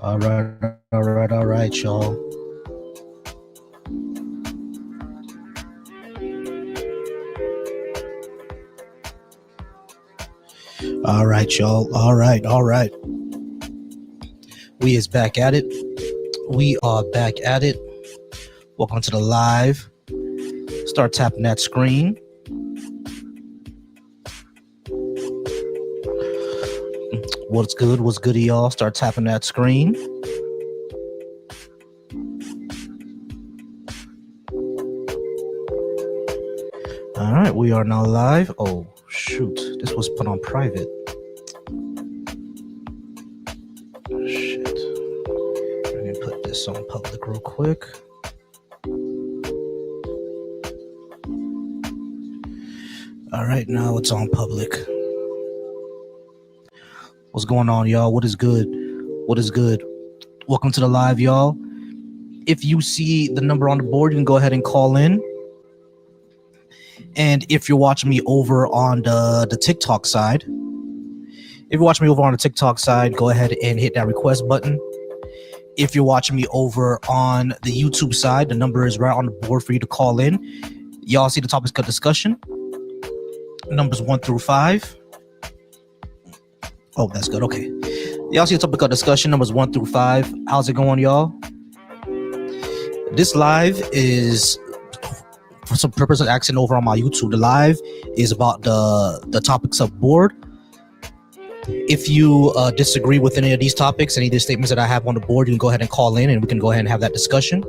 All right, all right, y'all. All right, y'all. All right. We is back at it. We are back at it. Welcome to the live. Start tapping that screen. What's good? What's good, y'all? Start tapping that screen. All right, we are now live. Oh, shoot. This was put on private. Shit. Let me put this on public real quick. All right, now it's on public. What's going on, y'all? What is good? What is good? Welcome to the live, y'all. If you see the number on the board, you can go ahead and call in. And if you're watching me over on the TikTok side, go ahead and hit that request button. If you're watching me over on the YouTube side, the number is right on the board for you to call in. Y'all see the topics of discussion? Numbers 1 through 5. Oh, that's good. Okay. Y'all see the topic of discussion, numbers 1 through 5. How's it going, y'all? This live is, for some purpose of accent over on my YouTube, the live is about the topics of board. If you disagree with any of these topics, any of the statements that I have on the board, you can go ahead and call in and we can go ahead and have that discussion.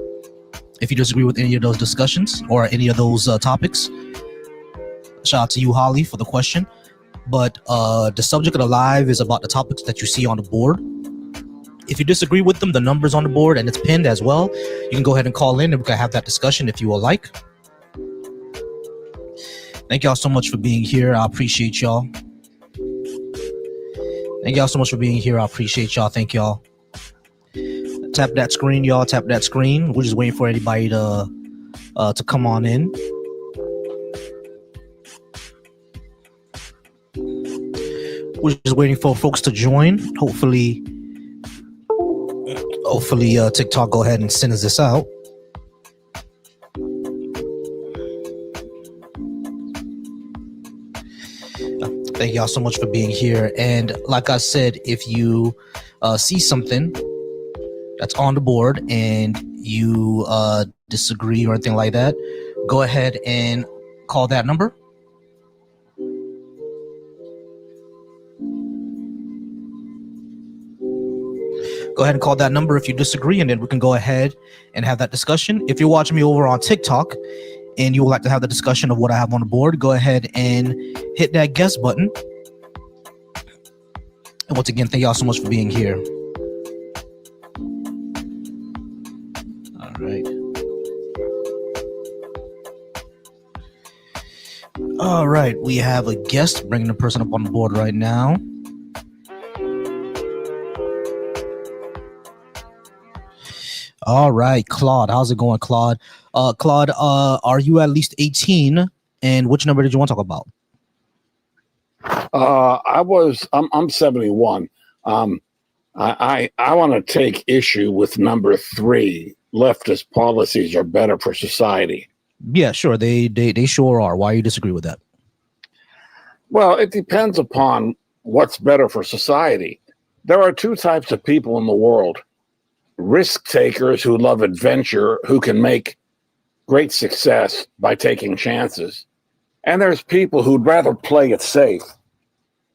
If you disagree with any of those discussions or any of those topics, shout out to you, Holly, for the question. But the subject of the live is about the topics that you see on the board. If you disagree with them, the number's on the board and it's pinned as well. You can go ahead and call in and we can have that discussion if you would like. Thank y'all so much for being here. I appreciate y'all. Thank y'all so much for being here. I appreciate y'all. Thank y'all. Tap that screen, y'all. Tap that screen. We're just waiting for anybody to come on in. We're just waiting for folks to join. Hopefully, TikTok go ahead and send us this out. Thank y'all so much for being here. And like I said, if you see something that's on the board and you disagree or anything like that, go ahead and call that number. Go ahead and call that number if you disagree, and then we can go ahead and have that discussion. If you're watching me over on TikTok and you would like to have the discussion of what I have on the board, go ahead and hit that guest button. And once again, thank y'all so much for being here. All right. All right, we have a guest, bringing the person up on the board right now. All right, Claude. How's it going, Claude? Claude, are you at least 18? And which number did you want to talk about? I'm 71. I want to take issue with number 3. Leftist policies are better for society. Yeah, sure. They sure are. Why do you disagree with that? Well, it depends upon what's better for society. There are 2 types of people in the world. Risk takers who love adventure, who can make great success by taking chances. And there's people who'd rather play it safe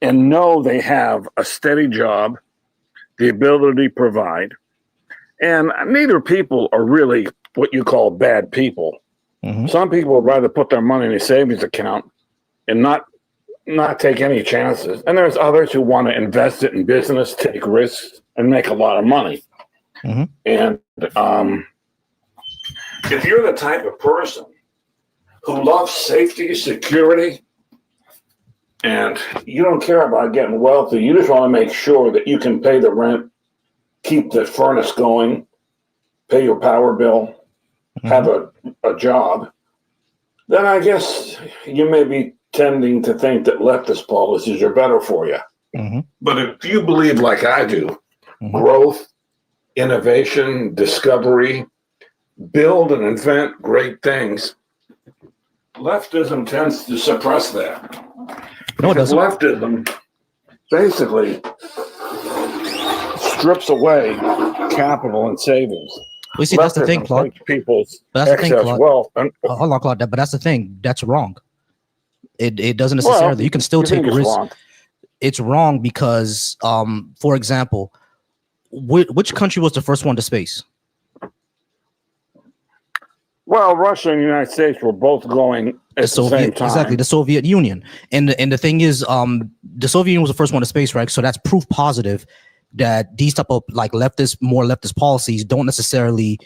and know they have a steady job, the ability to provide. And neither people are really what you call bad people. Mm-hmm. Some people would rather put their money in a savings account and not take any chances. And there's others who want to invest it in business, take risks, and make a lot of money. Mm-hmm. And if you're the type of person who loves safety, security, and you don't care about getting wealthy, you just want to make sure that you can pay the rent, keep the furnace going, pay your power bill, mm-hmm. have a job, then I guess you may be tending to think that leftist policies are better for you. Mm-hmm. But if you believe, like I do, mm-hmm. growth, innovation, discovery, build and invent great things. Leftism tends to suppress that. No, it Because doesn't. leftism basically strips away capital and savings. We see that's the thing, Leftism Claude. takes people's That's the thing, excess Claude. wealth. And, Hold on, Claude. But that's the thing. That's wrong. It doesn't necessarily. well, You can still you think take it's risks. wrong. It's wrong because, for example, which country was the first one to space? Well, Russia and the United States were both going at the same time. Exactly, the Soviet Union. And the thing is, the Soviet Union was the first one to space, right? So that's proof positive that these type of like more leftist policies don't necessarily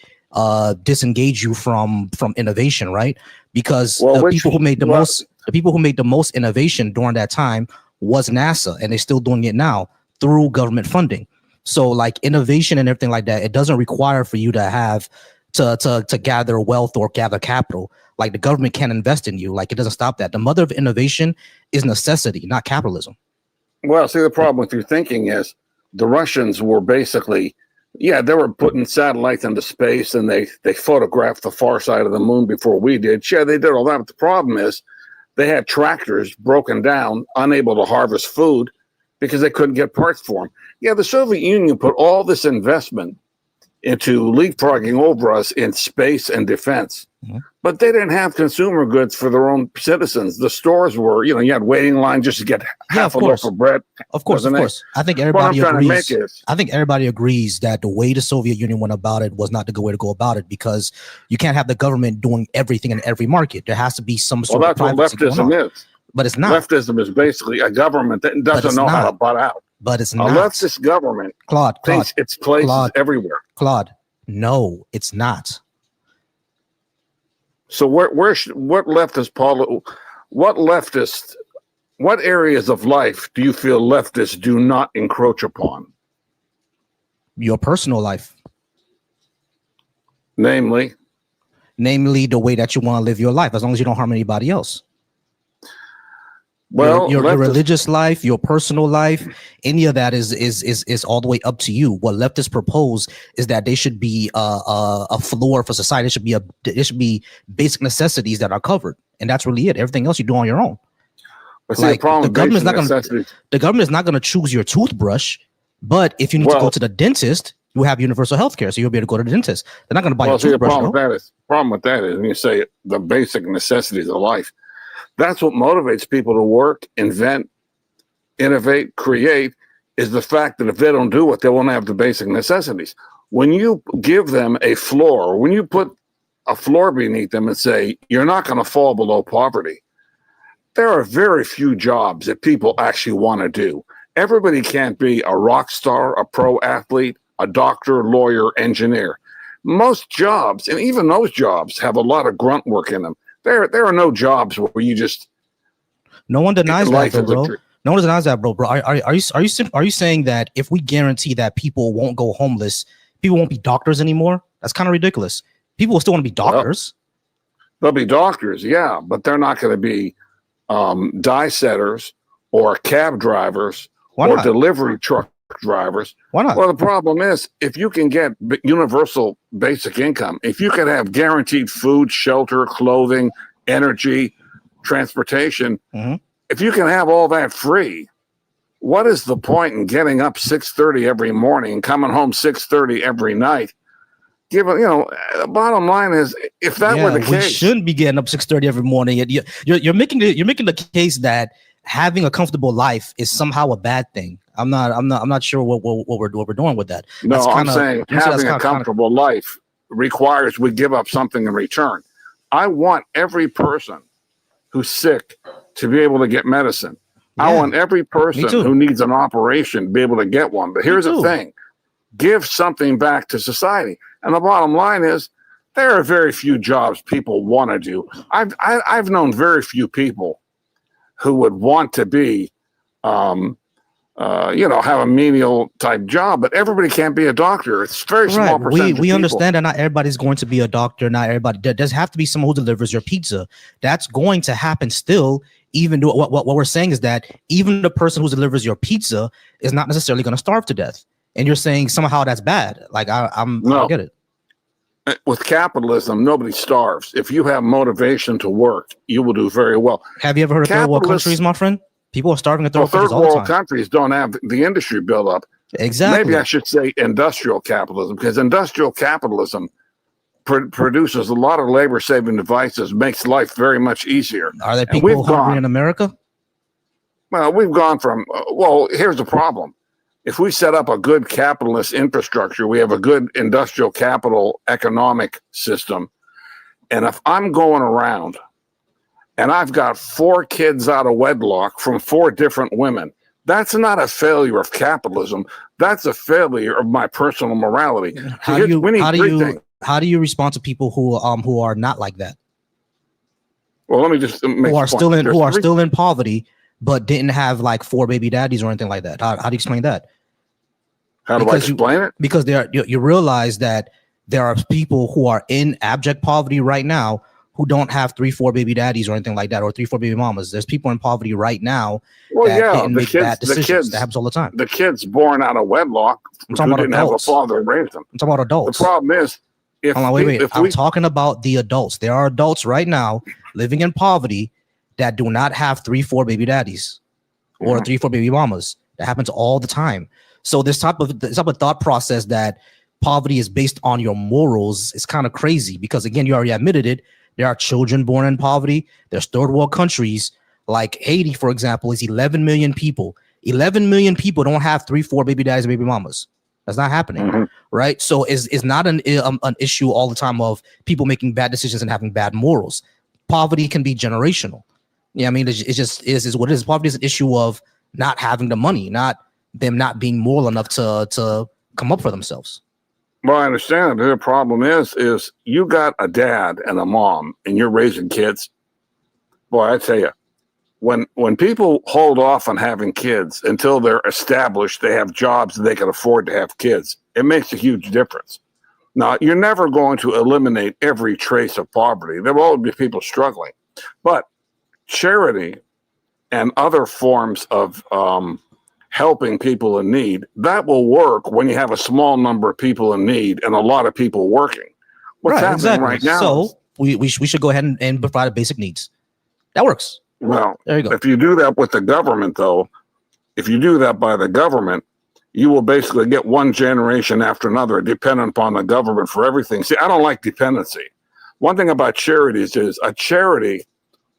disengage you from innovation, right? Because the people who made the most innovation during that time was NASA, and they're still doing it now through government funding. So like innovation and everything like that, it doesn't require for you to have to gather wealth or gather capital. Like the government can't invest in you. Like it doesn't stop that. The mother of innovation is necessity, not capitalism. Well, see, the problem with your thinking is the Russians were basically, they were putting satellites into space and they photographed the far side of the moon before we did. Yeah, they did all that. But the problem is they had tractors broken down, unable to harvest food because they couldn't get parts for them. Yeah, the Soviet Union put all this investment into leapfrogging over us in space and defense. Mm-hmm. But they didn't have consumer goods for their own citizens. The stores were, you had waiting line just to get half a loaf of bread. Of course. I think everybody agrees. I think everybody agrees that the way the Soviet Union went about it was not the good way to go about it, because you can't have the government doing everything in every market. There has to be some sort of privacy. Well, that's what leftism is. But it's not. Leftism is basically a government that doesn't know how to butt out. But it's not. A leftist government thinks its place is everywhere. Claude, no, it's not. So what areas of life do you feel leftists do not encroach upon? Your personal life. Namely the way that you want to live your life, as long as you don't harm anybody else. Well, your religious life, your personal life, any of that is all the way up to you. What leftists propose is that there should be a floor for society. There should be basic necessities that are covered, and that's really it. Everything else you do on your own. But see, the government is not going to choose your toothbrush, but if you need to go to the dentist, you have universal health care, so you'll be able to go to the dentist. They're not going to buy your toothbrush. The problem with that is when you say the basic necessities of life. That's what motivates people to work, invent, innovate, create, is the fact that if they don't do it, they won't have the basic necessities. When you give them a floor, when you put a floor beneath them and say, you're not going to fall below poverty, there are very few jobs that people actually want to do. Everybody can't be a rock star, a pro athlete, a doctor, lawyer, engineer. Most jobs, and even those jobs, have a lot of grunt work in them. There are no jobs where you just. No one denies that, bro. No one denies that, bro. Are you saying that if we guarantee that people won't go homeless, people won't be doctors anymore? That's kind of ridiculous. People will still want to be doctors. They'll be doctors, yeah, but they're not going to be die setters or cab drivers or delivery truck drivers. Why not? Well, the problem is if you can get universal basic income, if you can have guaranteed food, shelter, clothing, energy, transportation, if you can have all that free, what is the point in getting up 6:30 every morning and coming home 6:30 every night? Given, the bottom line is, if that were the case, we shouldn't be getting up 6:30 every morning. You're making the case that having a comfortable life is somehow a bad thing. I'm not sure what we're doing with that. No, I'm saying having a comfortable life requires we give up something in return. I want every person who's sick to be able to get medicine. Yeah. I want every person who needs an operation to be able to get one. But here's the thing: give something back to society. And the bottom line is, there are very few jobs people want to do. I've known very few people who would want to be, have a menial type job, but everybody can't be a doctor. It's a very small percentage. We understand that not everybody's going to be a doctor. Not everybody. There does have to be someone who delivers your pizza. That's going to happen still. Even what we're saying is that even the person who delivers your pizza is not necessarily going to starve to death. And you're saying somehow that's bad. Like I don't get it. With capitalism, nobody starves. If you have motivation to work, you will do very well. Have you ever heard of third world countries, my friend? People are starving in third third world countries don't have the industry built up. Exactly. Maybe I should say industrial capitalism, because industrial capitalism produces a lot of labor-saving devices, makes life very much easier. Are there people hungry in America? Well, we've gone from, here's the problem. If we set up a good capitalist infrastructure, we have a good industrial capital economic system. And if I'm going around and I've got 4 kids out of wedlock from 4 different women, that's not a failure of capitalism. That's a failure of my personal morality. How do you respond to people who are not like that? Well, let me just make who are still in poverty, but didn't have like 4 baby daddies or anything like that. How do you explain that? How do I explain it? Because you realize that there are people who are in abject poverty right now who don't have 3, 4 baby daddies or anything like that, or 3, 4 baby mamas. There's people in poverty right now didn't make bad decisions. That happens all the time. The kids born out of wedlock who didn't have a father to raise them. I'm talking about adults. The problem is, I'm talking about the adults. There are adults right now living in poverty that do not have 3, 4 baby daddies or 3, 4 baby mamas. That happens all the time. So this type of thought process that poverty is based on your morals is kind of crazy, because again, you already admitted it. There are children born in poverty. There's third world countries like Haiti, for example, is 11 million people. 11 million people don't have 3, 4 baby daddies and baby mamas. That's not happening, right? So it's not an issue all the time of people making bad decisions and having bad morals. Poverty can be generational. Yeah, I mean, it just is what it is. Poverty is an issue of not having the money, not them not being moral enough to come up for themselves. Well, I understand. The problem is you got a dad and a mom and you're raising kids. Boy, I tell you, when people hold off on having kids until they're established, they have jobs, they can afford to have kids, it makes a huge difference. Now, you're never going to eliminate every trace of poverty. There will always be people struggling. But charity and other forms of helping people in need, that will work when you have a small number of people in need and a lot of people working. What's happening right now? So we should go ahead and provide basic needs. That works. Well, there you go. If you do that with the government, though, if you do that by the government, you will basically get one generation after another dependent upon the government for everything. See, I don't like dependency. One thing about charities is a charity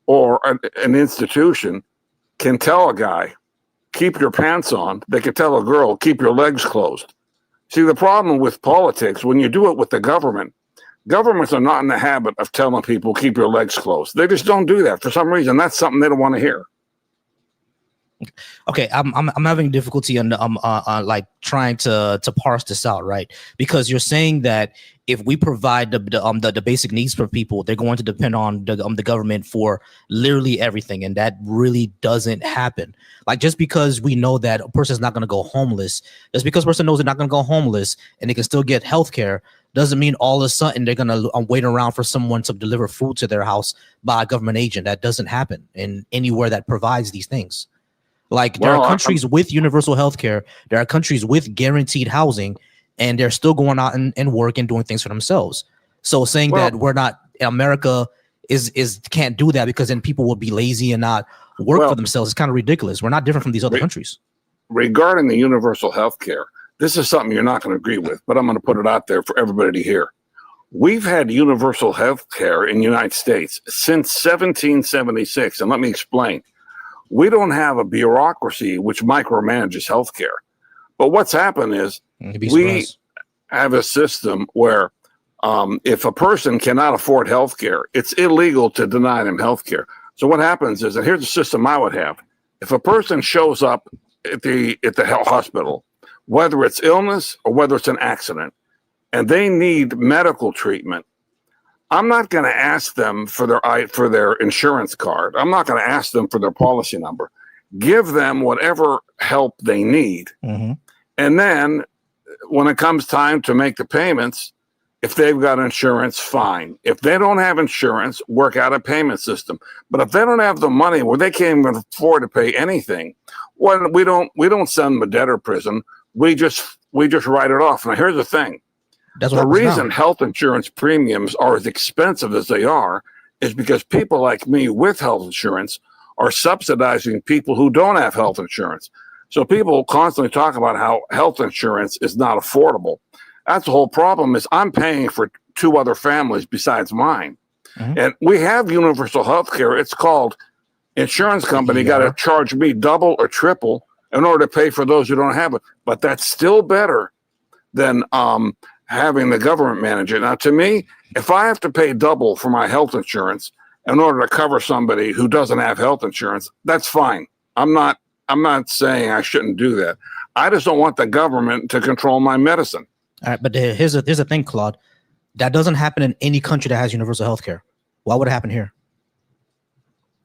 or an institution can tell a guy, keep your pants on. They can tell a girl, keep your legs closed. See, the problem with politics, when you do it with the government, governments are not in the habit of telling people, keep your legs closed. They just don't do that. For some reason, that's something they don't want to hear. Okay, I'm having difficulty on like trying to parse this out, right? Because you're saying that if we provide the basic needs for people, they're going to depend on the government for literally everything, and that really doesn't happen. Like, just because we know that a person's not going to go homeless, just because a person knows they're not going to go homeless and they can still get health care, doesn't mean all of a sudden they're going to wait around for someone to deliver food to their house by a government agent. That doesn't happen in anywhere that provides these things. Like, there are countries with universal health care. There are countries with guaranteed housing, and they're still going out and work and doing things for themselves. So saying that we're not, America is can't do that because then people will be lazy and not work for themselves is kind of ridiculous. We're not different from these other countries. Regarding the universal health care, this is something you're not going to agree with, but I'm going to put it out there for everybody to hear. We've had universal health care in the United States since 1776, and let me explain. We don't have a bureaucracy which micromanages healthcare. But what's happened is we have a system where if a person cannot afford healthcare, it's illegal to deny them healthcare. So what happens is, and here's the system I would have. If a person shows up at the health hospital, whether it's illness or whether it's an accident, and they need medical treatment, I'm not going to ask them for their insurance card. I'm not going to ask them for their policy number. Give them whatever help they need. Mm-hmm. And then when it comes time to make the payments, if they've got insurance, fine. If they don't have insurance, work out a payment system. But if they don't have the money where they can't even afford to pay anything, well, we don't send them to debtor prison. We just we just write it off. Now, here's the thing. That's what The happens reason now. health insurance premiums are as expensive as they are is because people like me with health insurance are subsidizing people who don't have health insurance. So people constantly talk about how health insurance is not affordable. That's the whole problem. Is I'm paying for 2 other families besides mine. And we have universal health care. It's called insurance company got to charge me double or triple in order to pay for those who don't have it. But that's still better than having the government manage it. Now, to me, if I have to pay double for my health insurance in order to cover somebody who doesn't have health insurance, that's fine. I'm not saying I shouldn't do that. I just don't want the government to control my medicine. All right, but here's the thing, Claude. That doesn't happen in any country that has universal health care. Why would it happen here?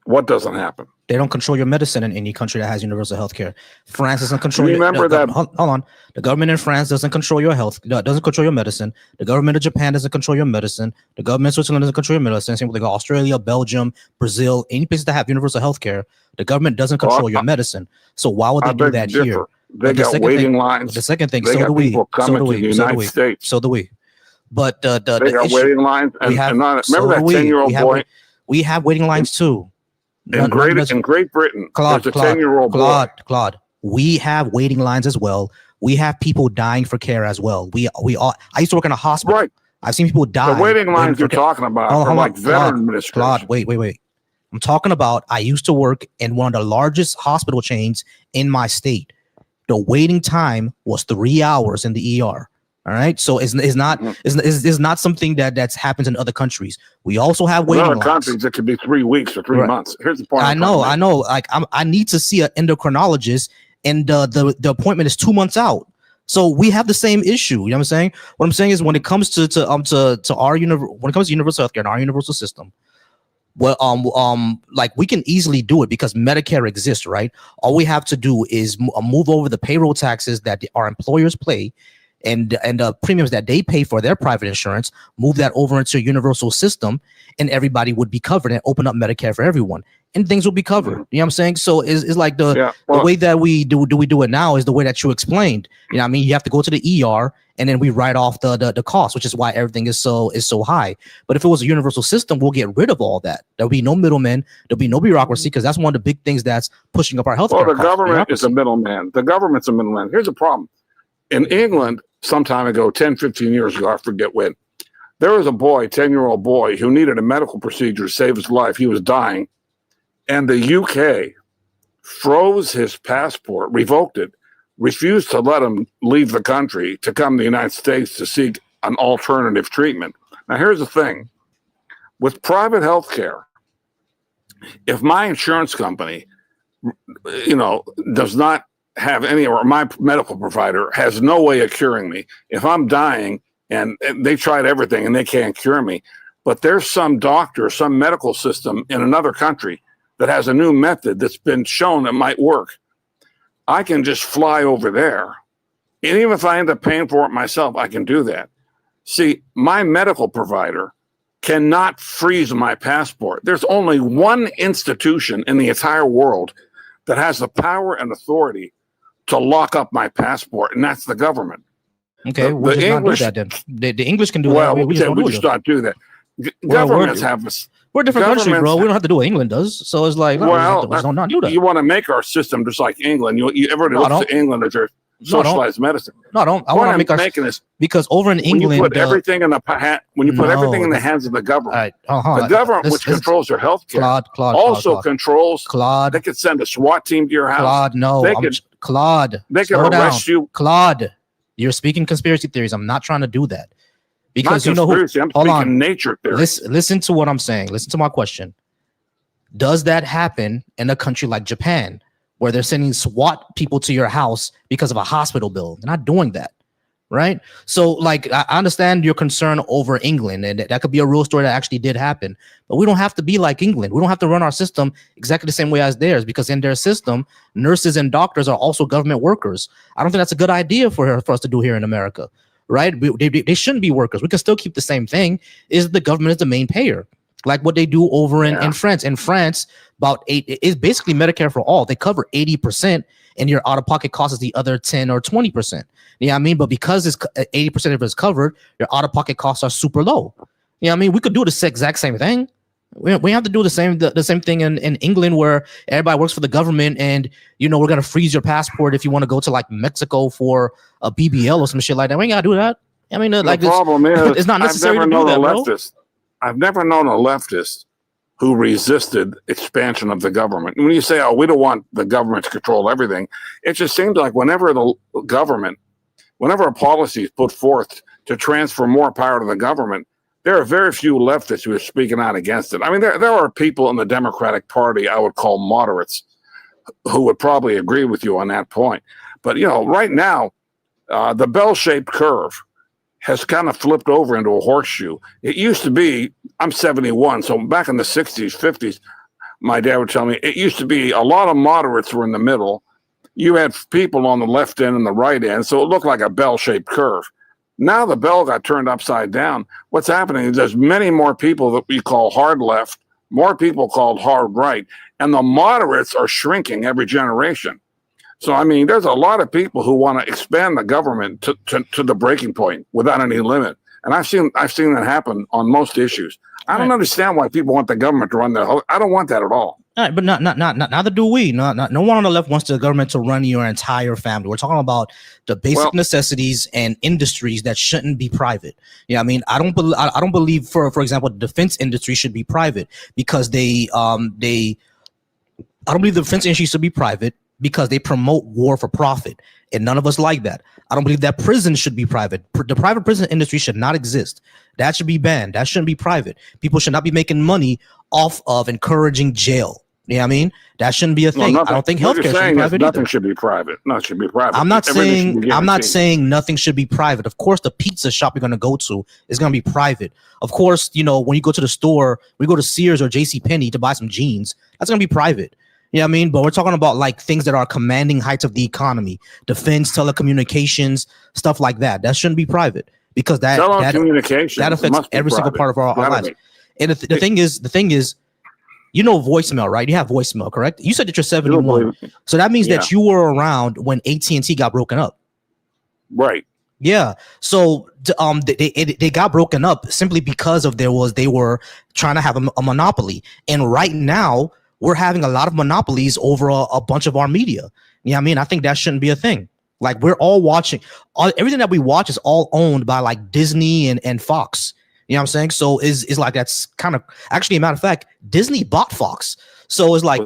What doesn't happen? They don't control your medicine in any country that has universal health care. France doesn't control Remember that. Hold on. The government in France doesn't control your health, doesn't control your medicine. The government of Japan doesn't control your medicine. The government of Switzerland doesn't control your medicine. Same with Australia, Belgium, Brazil, any places that have universal health care, the government doesn't control your medicine. So why would they do that here? They got waiting lines. The second thing, they so got do we. people coming to the United States. So do we. But they got issue, waiting lines. And, remember that 10-year-old boy? We have waiting lines too. In Great Britain, Claude, there's a 10-year-old boy. Claude, we have waiting lines as well. We have people dying for care as well. We all. I used to work in a hospital. Right. I've seen people die. The waiting lines you're talking about are like veteran administration. Claude, wait. I'm talking about. I used to work in one of the largest hospital chains in my state. The waiting time was 3 hours in the ER. All right, so it's not something that happens in other countries. We also have waiting lines. In other countries, it could be 3 weeks or 3 months. Here's the point. I know. Like I need to see an endocrinologist, and the appointment is 2 months out. So we have the same issue. You know what I'm saying? What I'm saying is when it comes to our when it comes to universal healthcare and our universal system, well, like we can easily do it because Medicare exists, right? All we have to do is move over the payroll taxes that our employers pay and the premiums that they pay for their private insurance, move that over into a universal system, and everybody would be covered and open up Medicare for everyone, and things will be covered. You know what I'm saying? So it's like the way that we do it now is the way that you explained. You know what I mean? You have to go to the ER and then we write off the cost, which is why everything is so high. But if it was a universal system, we'll get rid of all that. There'll be no middlemen. There'll be no bureaucracy, because that's one of the big things that's pushing up our health care. Well, the government is a middleman. The government's a middleman. Here's the problem. In England, some time ago, 10, 15 years ago, I forget when, there was a boy, 10-year-old boy, who needed a medical procedure to save his life. He was dying. And the UK froze his passport, revoked it, refused to let him leave the country to come to the United States to seek an alternative treatment. Now, here's the thing. With private health care, if my insurance company, does not have any, or my medical provider has no way of curing me, if I'm dying and they tried everything and they can't cure me, but there's some doctor, some medical system in another country that has a new method that's been shown that might work, I can just fly over there. And even if I end up paying for it myself, I can do that. See, my medical provider cannot freeze my passport. There's only one institution in the entire world that has the power and authority to lock up my passport, and that's the government. Okay, we'll just English, not do that then. The English can do that. We just not do that. Governments have us. We're a different country, bro. We don't have to do what England does. So it's like, don't do that. You want to make our system just like England. You ever look to England as their socialized medicine? No, I don't. I want to make our because over in England, when you put everything in the hands of the government, the government which controls your health care also controls. Claude, they could send a SWAT team to your house. Claude, no, Claude, they can arrest you. Claude, you're speaking conspiracy theories. I'm not trying to do that. Because I'm speaking nature theory. Listen to what I'm saying. Listen to my question. Does that happen in a country like Japan, where they're sending SWAT people to your house because of a hospital bill? They're not doing that, right? So, like, I understand your concern over England, and that could be a real story that actually did happen. But we don't have to be like England. We don't have to run our system exactly the same way as theirs, because in their system, nurses and doctors are also government workers. I don't think that's a good idea for us to do here in America. Right? They shouldn't be workers. We can still keep the same thing. Is the government is the main payer, like what they do over in France. In France, it's basically Medicare for all. They cover 80%, and your out-of-pocket cost is the other 10 or 20%. You know what I mean? But because it's 80% of it is covered, your out-of-pocket costs are super low. You know what I mean? We could do the exact same thing. We have to do the same thing in England, where everybody works for the government, and we're gonna freeze your passport if you want to go to like Mexico for a BBL or some shit like that. We ain't gotta do that. I mean, the problem is, it's not necessary to do that, bro. I've never known a leftist who resisted expansion of the government. When you say, "Oh, we don't want the government to control everything," it just seems like whenever a policy is put forth to transfer more power to the government, there are very few leftists who are speaking out against it. I mean, there are people in the Democratic Party I would call moderates who would probably agree with you on that point. But, right now, the bell-shaped curve has kind of flipped over into a horseshoe. It used to be, I'm 71, so back in the 60s, 50s, my dad would tell me, it used to be a lot of moderates were in the middle. You had people on the left end and the right end, so it looked like a bell-shaped curve. Now the bell got turned upside down. What's happening is there's many more people that we call hard left, more people called hard right, and the moderates are shrinking every generation. So, I mean, there's a lot of people who want to expand the government to the breaking point without any limit. And I've seen that happen on most issues. I don't understand why people want the government to run their whole. I don't want that at all. All right, but neither do we. No one on the left wants the government to run your entire family. We're talking about the basic necessities and industries that shouldn't be private. I mean, I don't believe, for example, the defense industry should be private because I don't believe the defense industry should be private because they promote war for profit, and none of us like that. I don't believe that prison should be private. The private prison industry should not exist. That should be banned. That shouldn't be private. People should not be making money off of encouraging jail. You know what I mean? That shouldn't be a thing. I don't think healthcare should be private. Nothing should be private. No, it should be private. I'm not saying nothing should be private. Of course, the pizza shop you're going to go to is going to be private. Of course, when you go to the store, we go to Sears or JCPenney to buy some jeans, that's going to be private. You know what I mean? But we're talking about like things that are commanding heights of the economy, defense, telecommunications, stuff like that. That shouldn't be private because that affects every single part of our lives. And the thing is, voicemail, right? You have voicemail, correct? You said that you're 71. So that means that you were around when AT&T got broken up. Right. Yeah. So they got broken up simply because they were trying to have a monopoly. And right now, we're having a lot of monopolies over a bunch of our media. You know what I mean? I think that shouldn't be a thing. Like, we're all watching. Everything that we watch is all owned by like Disney and Fox. You know what I'm saying? So is like, that's kind of, actually, a matter of fact, Disney bought Fox. So it's like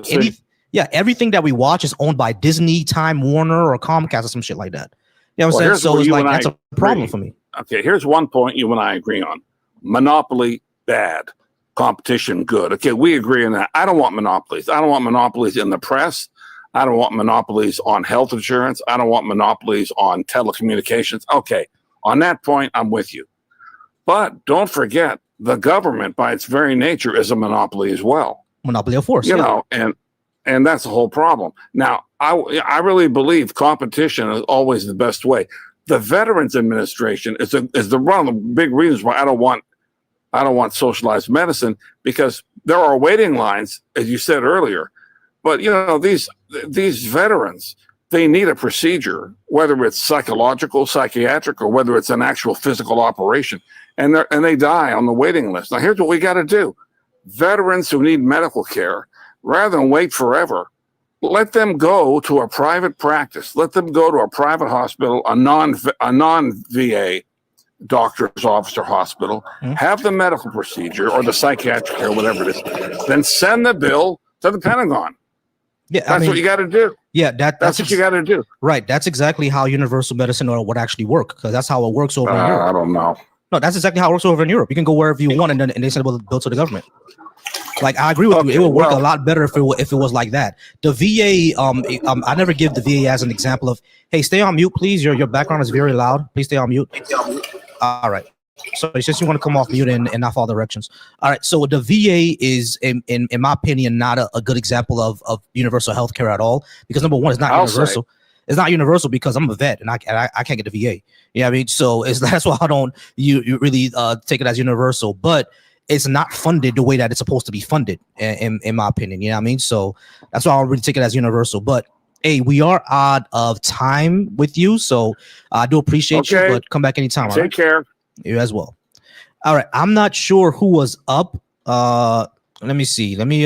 everything that we watch is owned by Disney, Time Warner, or Comcast or some shit like that. You know what I'm saying? So it's like, that's a problem for me. Okay, here's one point you and I agree on. Monopoly, bad. Competition, good. Okay, we agree on that. I don't want monopolies. I don't want monopolies in the press. I don't want monopolies on health insurance. I don't want monopolies on telecommunications. Okay, on that point, I'm with you. But don't forget, the government, by its very nature, is a monopoly as well. Monopoly of force. And that's the whole problem. Now, I really believe competition is always the best way. The Veterans Administration is one of the big reasons why I don't want socialized medicine, because there are waiting lines, as you said earlier. But these veterans, they need a procedure, whether it's psychological, psychiatric, or whether it's an actual physical operation, and they die on the waiting list. Now, here's what we got to do: veterans who need medical care, rather than wait forever, let them go to a private practice. Let them go to a private hospital, a non-VA doctor's office or hospital, have the medical procedure or the psychiatric care, whatever it is, then send the bill to the Pentagon. Yeah, that's what you got to do. Yeah, that's what you got to do. Right. That's exactly how universal medicine would actually work, because that's how it works over in Europe. I don't know. No, that's exactly how it works over in Europe. You can go wherever you want, and they send a bill to the government. Like, I agree with you. It would work a lot better if it was like that. The VA, I never give the VA as an example of, hey, stay on mute, please. Your background is very loud. Please stay on mute. All right. So since you want to come off mute and not follow directions. All right. So the VA is, in my opinion, not a good example of universal health care at all, because number one, it's not universal. It's not universal because I'm a vet and I can't get the VA. You know what I mean? So that's why I don't you really take it as universal, but it's not funded the way that it's supposed to be funded, in my opinion. You know what I mean? So that's why I don't really take it as universal. But Hey, we are out of time with you, so I do appreciate you, but come back anytime. Take care. You as well. All right. I'm not sure who was up. Let me see. Let me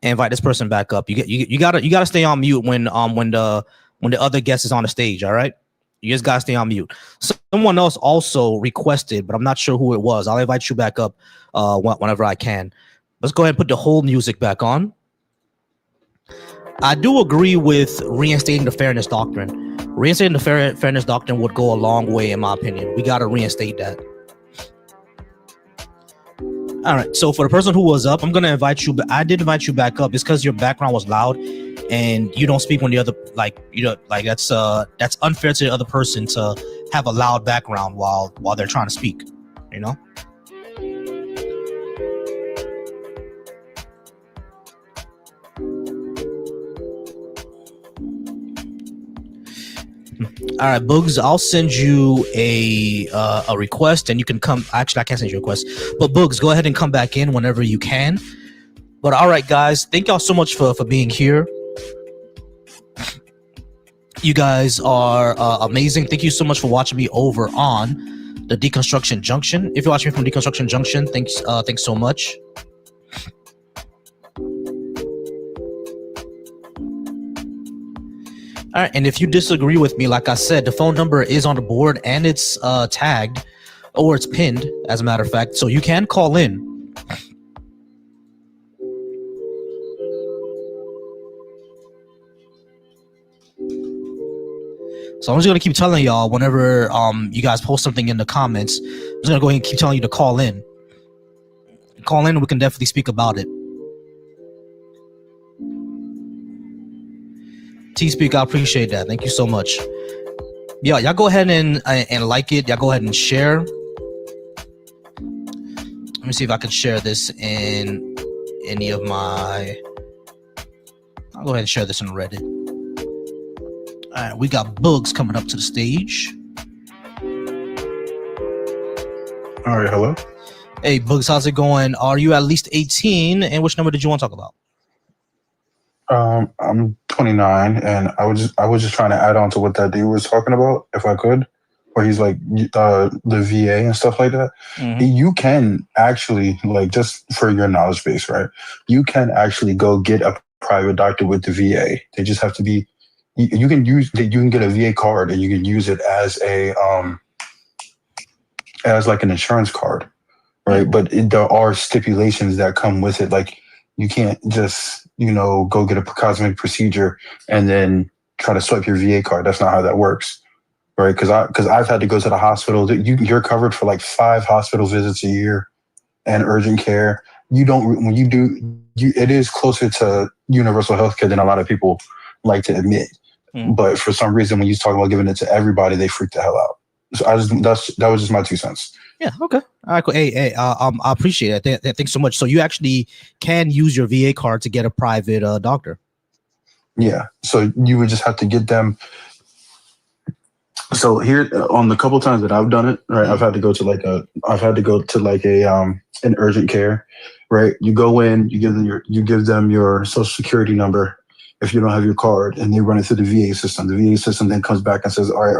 invite this person back up. You gotta stay on mute when the other guest is on the stage. All right. You just gotta stay on mute. Someone else also requested, but I'm not sure who it was. I'll invite you back up whenever I can. Let's go ahead and put the whole music back on. I do agree with reinstating the fairness doctrine. Reinstating the fairness doctrine would go a long way, in my opinion. We got to reinstate that. All right. So for the person who was up, I'm going to invite you. But I did invite you back up. It's because your background was loud and you don't speak when the other, that's unfair to the other person to have a loud background while they're trying to speak, you know? All right, Bugs, I'll send you a request and you can come. Actually, I can't send you a request, but Bugs, go ahead and come back in whenever you can. But all right, guys, thank y'all so much for being here. You guys are amazing. Thank you so much for watching me over on the Deconstruction Junction. If you're watching me from Deconstruction Junction, thanks so much. All right, and if you disagree with me, like I said, the phone number is on the board and it's tagged, or it's pinned, as a matter of fact, so you can call in. So I'm just gonna keep telling y'all whenever you guys post something in the comments, I'm just gonna go ahead and keep telling you to call in. Call in, and we can definitely speak about it. T-Speak, I appreciate that. Thank you so much. Yeah, y'all go ahead and like it. Y'all go ahead and share. Let me see if I can share this in any of my... I'll go ahead and share this on Reddit. All right, we got Bugs coming up to the stage. All right, hello. Hey, Bugs, how's it going? Are you at least 18? And which number did you want to talk about? I'm 29, and I was just trying to add on to what that dude was talking about, if I could, where he's like the VA and stuff like that. Mm-hmm. You can actually, like, just for your knowledge base, right? You can actually go get a private doctor with the VA. They just have to be. You can get a VA card, and you can use it as like an insurance card, right? But there are stipulations that come with it, like you can't just go get a cosmetic procedure and then try to swipe your VA card. That's not how that works, right? Because I've had to go to the hospital. You're covered for like 5 hospital visits a year and urgent care. You don't, when you do, it is closer to universal healthcare than a lot of people like to admit. But for some reason, when you talk about giving it to everybody, they freak the hell out. So that was just my 2 cents. Yeah. Okay. All right. Cool. Hey, I appreciate it. Thanks so much. So you actually can use your VA card to get a private doctor. Yeah. So you would just have to get them. So here, on the couple times that I've done it, right, I've had to go to an urgent care, right? You go in, you give them your social security number if you don't have your card, and they run it through the VA system. The VA system then comes back and says, all right,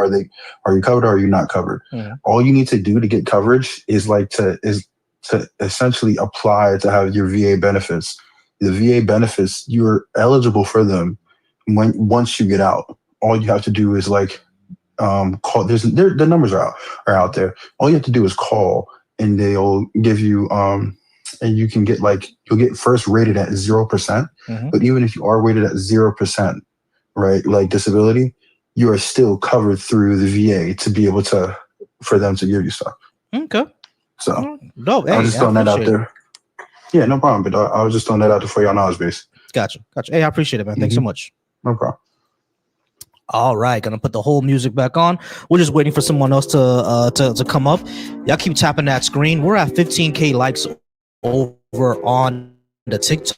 are you covered or are you not covered? Yeah. All you need to do to get coverage is to essentially apply to have your VA benefits. The VA benefits, you're eligible for them once you get out. All you have to do is call. The numbers are out there. All you have to do is call, and they'll give you and you can get you'll get first rated at 0%. Mm-hmm. But even if you are rated at 0%, right, like disability, you are still covered through the VA to be able for them to give you stuff. Okay. So I was just throwing that out there. Yeah, no problem. But I was just throwing that out there for your knowledge base. Gotcha. Hey, I appreciate it, man. Thanks so much. No problem. All right, gonna put the whole music back on. We're just waiting for someone else to come up. Y'all keep tapping that screen. We're at 15K likes over on the TikTok.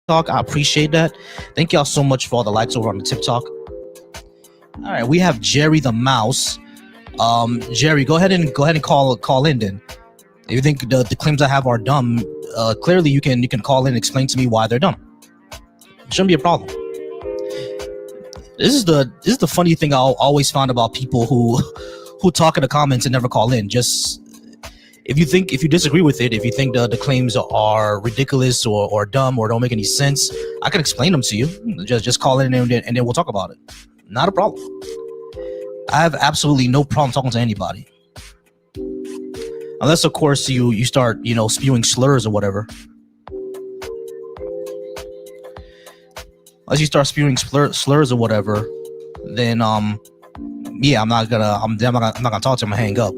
I appreciate that. Thank y'all so much for all the likes over on the TikTok. All right, we have Jerry the Mouse. Jerry, go ahead and call in then. If you think the claims I have are dumb, clearly you can call in and explain to me why they're dumb. Shouldn't be a problem. This is the funny thing I always find about people who talk in the comments and never call in. Just if you disagree with it, if you think the claims are ridiculous or dumb or don't make any sense, I can explain them to you. Just call in and then we'll talk about it. Not a problem. I have absolutely no problem talking to anybody, unless of course you start spewing slurs or whatever. Unless you start spewing slurs or whatever, then yeah, I'm not gonna talk to him and hang up.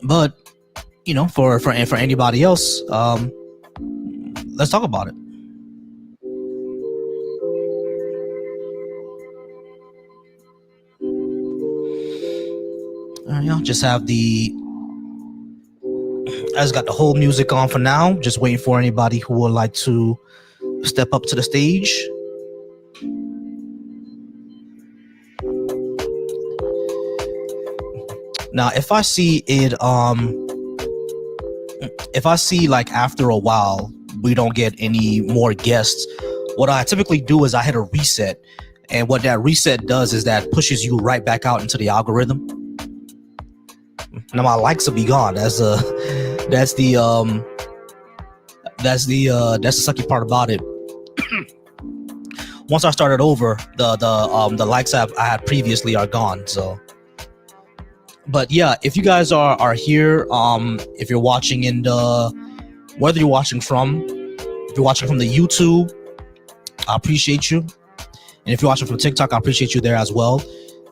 But for anybody else, let's talk about it. Just have I just got the whole music on for now. Just waiting for anybody who would like to step up to the stage. Now, if I see it, if I see like after a while we don't get any more guests, what I typically do is I hit a reset, and what that reset does is that pushes you right back out into the algorithm. Now my likes will be gone. That's the sucky part about it. Once I started over, the likes I had previously are gone. So, but yeah, if you guys are here, if you're watching whether you're watching from, if you're watching from the YouTube, I appreciate you, and if you're watching from TikTok, I appreciate you there as well.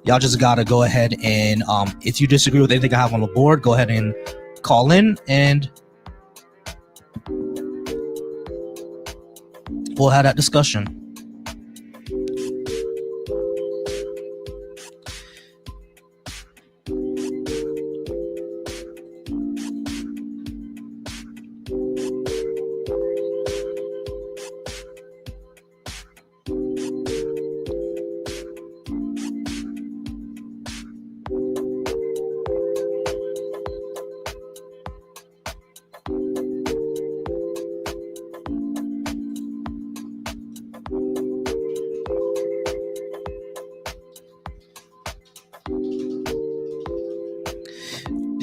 Y'all just gotta go ahead and if you disagree with anything I have on the board, go ahead and call in and we'll have that discussion.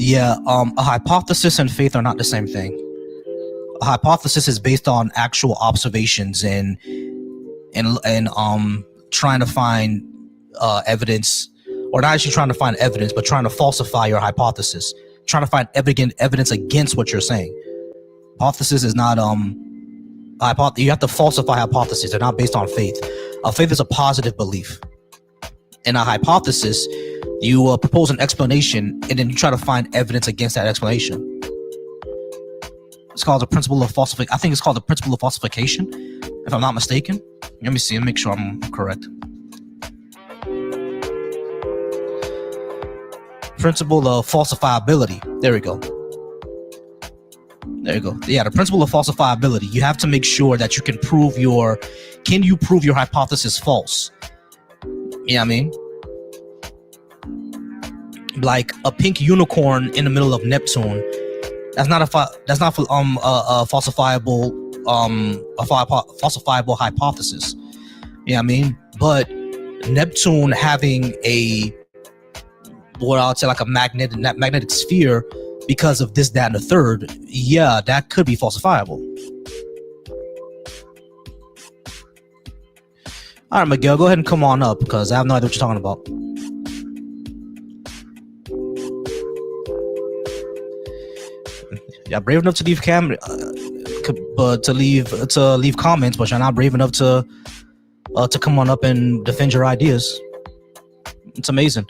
Yeah, a hypothesis and faith are not the same thing. A hypothesis is based on actual observations and trying to find evidence, or not actually trying to find evidence, but trying to falsify your hypothesis, trying to find evidence against what you're saying. Hypothesis is not you have to falsify hypotheses. They're not based on faith. A faith is a positive belief. In a hypothesis, you propose an explanation and then you try to find evidence against that explanation. It's called the principle of falsification. I think it's called the principle of falsification, if I'm not mistaken. Let me see and make sure I'm correct. Principle of falsifiability. There we go. There you go. Yeah, the principle of falsifiability. You have to make sure that you can prove your hypothesis false? You know what I mean? Like a pink unicorn in the middle of Neptune. That's not falsifiable hypothesis. You know what I mean? But Neptune having what I would say like a magnetic sphere because of this, that, and the third, yeah, that could be falsifiable. All right, Miguel, go ahead and come on up because I have no idea what you're talking about. Yeah, brave enough to leave leave comments, but you're not brave enough to come on up and defend your ideas. It's amazing.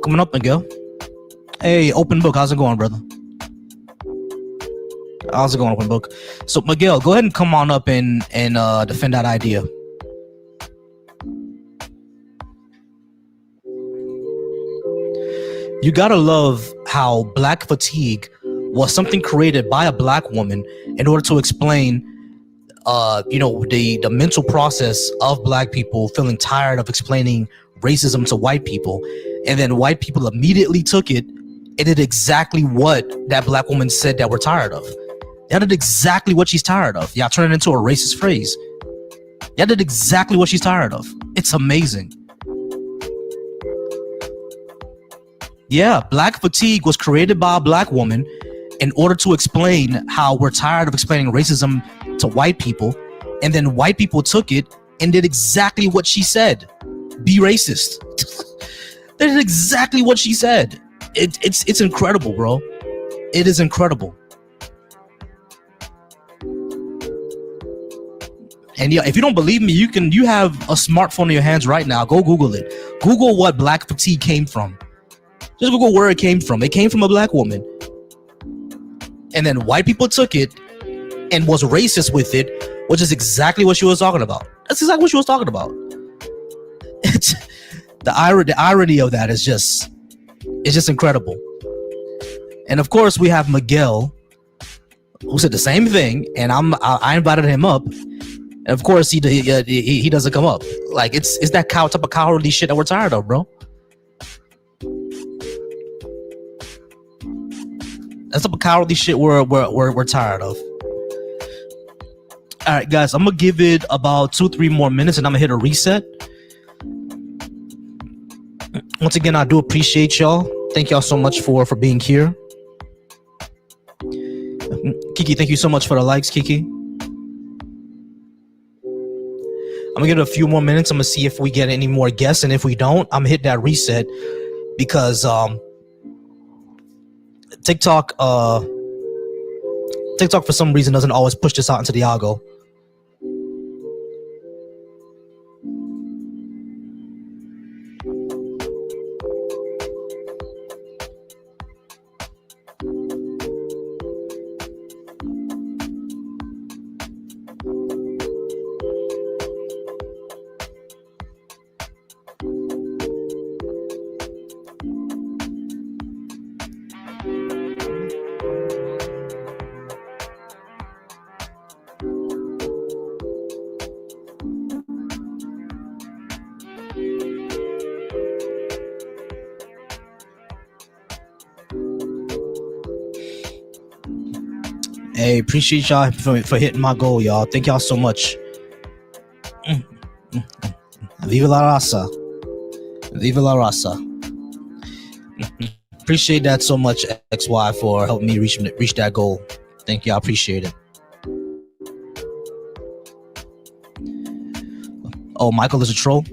Coming up, Miguel. Hey, Open Book, how's it going, brother? How's it going, Open Book? So, Miguel, go ahead and come on up and defend that idea. You gotta love how black fatigue was something created by a black woman in order to explain, the mental process of black people feeling tired of explaining racism to white people, and then white people immediately took it and did exactly what that black woman said that we're tired of. That is exactly what she's tired of. Y'all turn it into a racist phrase. Y'all did exactly what she's tired of. It's amazing. Yeah, black fatigue was created by a black woman in order to explain how we're tired of explaining racism to white people, and then white people took it and did exactly what she said. Be racist. They did exactly what she said. It's incredible, bro. It is incredible. And yeah, if you don't believe me, you have a smartphone in your hands right now. Go Google it. Google what black fatigue came from. Just Google where it came from. It came from a black woman. And then white people took it and was racist with it, which is exactly what she was talking about. That's exactly what she was talking about. It's the irony of that is just incredible. And of course we have Miguel, who said the same thing, and I invited him up. And of course he doesn't come up. Like it's that type of cowardly shit that we're tired of, bro. That's the cowardly shit we're tired of. All right, guys, I'm gonna give it about 2-3 more minutes, and I'm gonna hit a reset. Once again, I do appreciate y'all. Thank y'all so much for being here. Kiki, thank you so much for the likes, Kiki. I'm gonna give it a few more minutes. I'm gonna see if we get any more guests, and if we don't, I'm gonna hit that reset because TikTok for some reason doesn't always push this out into the algo. Hey, appreciate y'all for hitting my goal, y'all. Thank y'all so much. Viva la raza. Viva la raza. Appreciate that so much, XY, for helping me reach that goal. Thank you. I appreciate it. Oh, Michael is a troll?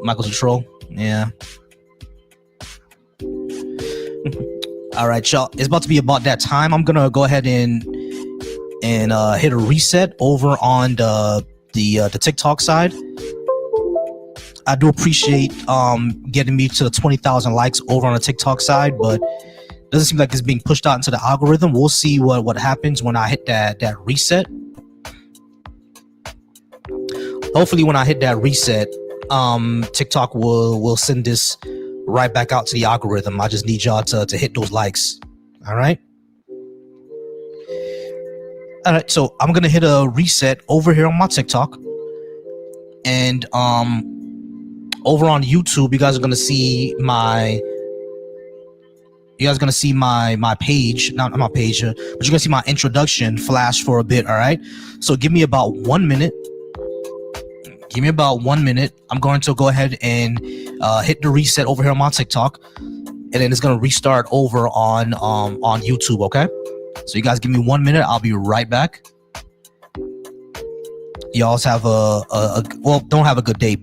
Michael's a troll? Yeah. All right, y'all. It's about to be about that time. I'm gonna go ahead and hit a reset over on the TikTok side. I do appreciate getting me to the 20,000 likes over on the TikTok side, but it doesn't seem like it's being pushed out into the algorithm. We'll see what happens when I hit that reset. Hopefully, when I hit that reset, TikTok will send this right back out to the algorithm. I just need y'all to hit those likes. All right. So I'm gonna hit a reset over here on my TikTok, and over on YouTube, you guys are gonna see my page, not my page, but you're gonna see my introduction flash for a bit. All right. So give me about 1 minute. I'm going to go ahead and hit the reset over here on my TikTok, and then it's gonna restart over on YouTube. Okay, so you guys give me 1 minute. I'll be right back. Y'all have don't have a good day.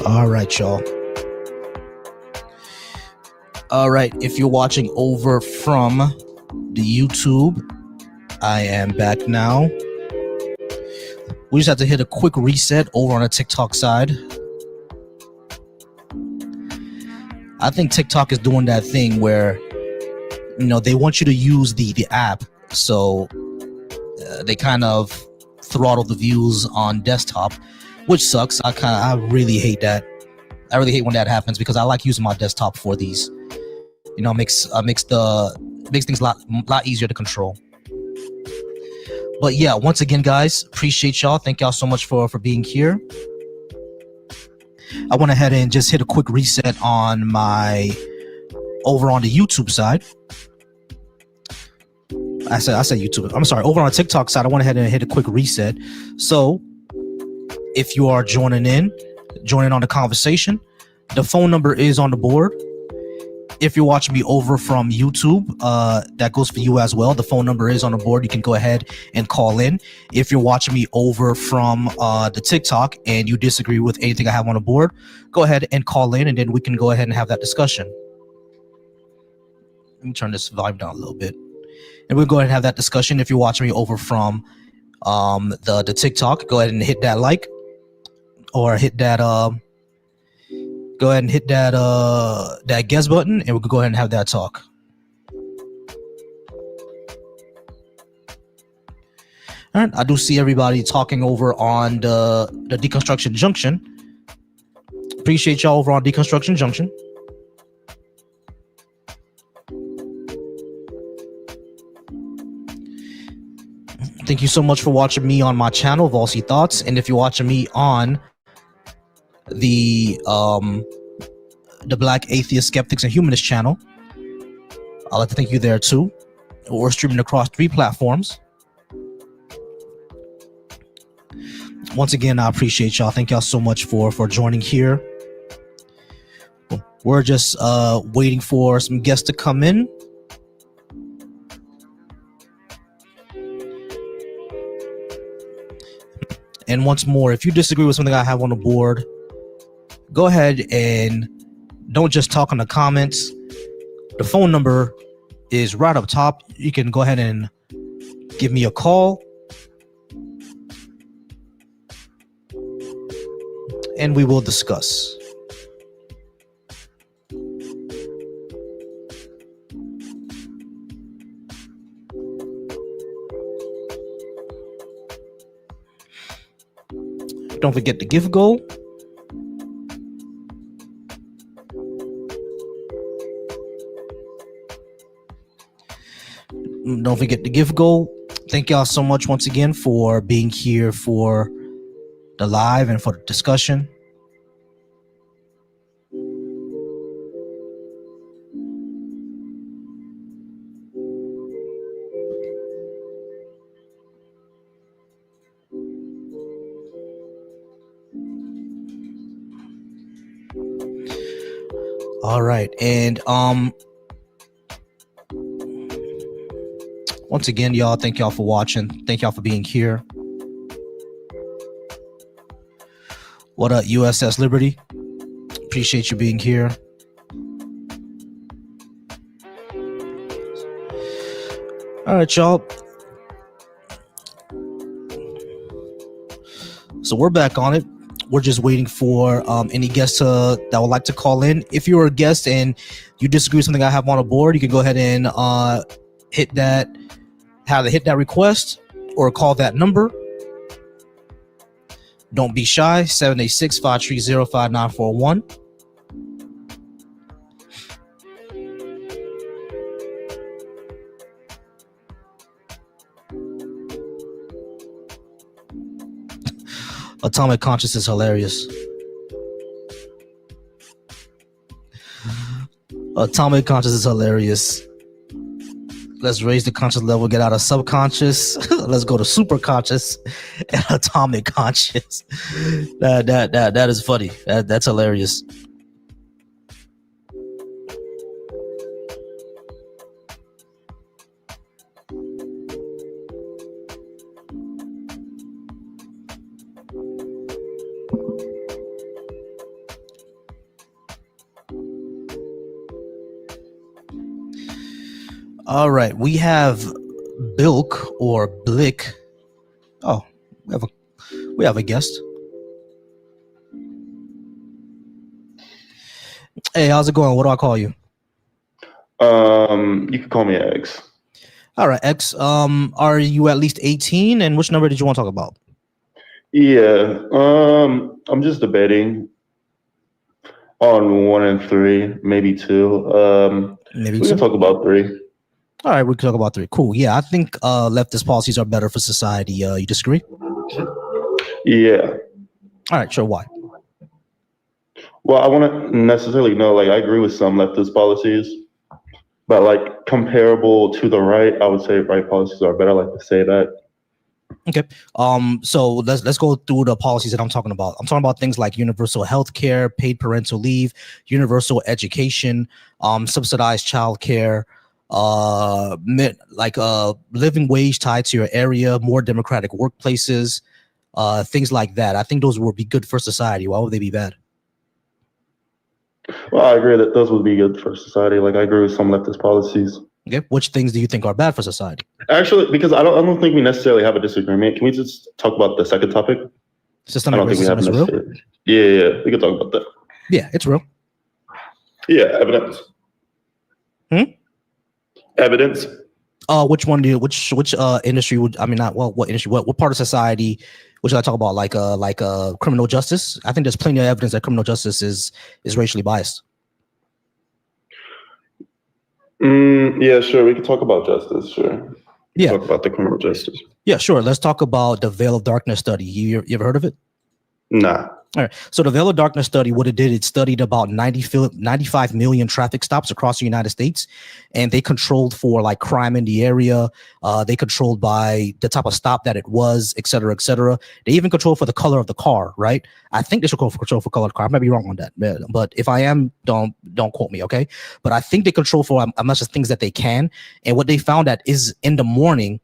All right, y'all. All right, if you're watching over from the YouTube, I am back now. We just have to hit a quick reset over on the TikTok side. I think TikTok is doing that thing where, you know, they want you to use the app, so they kind of throttle the views on desktop, which sucks. I really hate that. I really hate when that happens because I like using my desktop for these. You know, makes things a lot easier to control. But yeah, once again, guys, appreciate y'all. Thank y'all so much for being here. I went ahead and just hit a quick reset on my over on the YouTube side. I said YouTube. I'm sorry. Over on the TikTok side, I went ahead and hit a quick reset. So if you are joining on the conversation, the phone number is on the board. If you're watching me over from YouTube, that goes for you as well. The phone number is on the board. You can go ahead and call in. If you're watching me over from the TikTok and you disagree with anything I have on the board, go ahead and call in, and then we can go ahead and have that discussion. Let me turn this volume down a little bit. And we'll go ahead and have that discussion. If you're watching me over from the TikTok, go ahead and hit that like, or hit that go ahead and hit that guest button, and we can go ahead and have that talk. All right, I do see everybody talking over on the Deconstruction Junction. Appreciate y'all over on Deconstruction Junction. Thank you so much for watching me on my channel, Volsy Thoughts. And if you're watching me on the Black Atheist Skeptics and Humanist channel, I'd like to thank you there too. We're streaming across 3 platforms. Once again, I appreciate y'all. Thank y'all so much for joining here. We're just waiting for some guests to come in. And once more, if you disagree with something I have on the board, go ahead and don't just talk in the comments. The phone number is right up top. You can go ahead and give me a call, and we will discuss. Don't forget the gift goal. Don't forget the gift goal. Thank y'all so much once again for being here for the live and for the discussion. All right, and once again, y'all, thank y'all for watching. Thank y'all for being here. What up, USS Liberty? Appreciate you being here. All right, y'all. So we're back on it. We're just waiting for any guests that would like to call in. If you're a guest and you disagree with something I have on a board, you can go ahead and hit that request or call that number. Don't be shy. 786-530-5941. Atomic Conscious is hilarious. Atomic Conscious is hilarious. Let's raise the conscious level, get out of subconscious. Let's go to super conscious and atomic conscious. That is funny. That's hilarious. All right, we have Bilk or Blick. Oh, we have a guest. Hey, how's it going? What do I call you? You can call me X. All right, X. Are you at least 18? And which number did you want to talk about? Yeah. I'm just debating on 1 and 3, maybe 2. Maybe we two. can talk about 3. All right, we can talk about 3. Cool. Yeah, I think leftist policies are better for society. You disagree? Yeah. All right, sure. Why? Well, I want to necessarily know, like, I agree with some leftist policies, but like comparable to the right, I would say right policies are better. I like to say that. Okay. So let's go through the policies that I'm talking about. I'm talking about things like universal health care, paid parental leave, universal education, subsidized child care, living wage tied to your area, more democratic workplaces, things like that. I think those would be good for society. Why would they be bad? Well, I agree that those would be good for society. Like, I agree with some leftist policies. Okay. Which things do you think are bad for society? Actually, because I don't think we necessarily have a disagreement. Can we just talk about the second topic? Systemic racism is real? Yeah, we can talk about that. Yeah, it's real. Yeah, evidence. Evidence. Which one do you, which industry would, I mean, not, well, what industry, what part of society, what should I talk about? Like criminal justice? I think there's plenty of evidence that criminal justice is racially biased. Yeah, sure. We can talk about justice. Sure. Yeah. Talk about the criminal justice. Yeah, sure. Let's talk about the Veil of Darkness study. You ever heard of it? Nah. All right. So the Veil of Darkness study, what it did, it studied about 95 million traffic stops across the United States, and they controlled for like crime in the area. They controlled by the type of stop that it was, et cetera, et cetera. They even controlled for the color of the car, right? I think they should control for color of the car. I might be wrong on that, but if I am, don't quote me, okay? But I think they control for as much as things that they can. And what they found that is in the morning,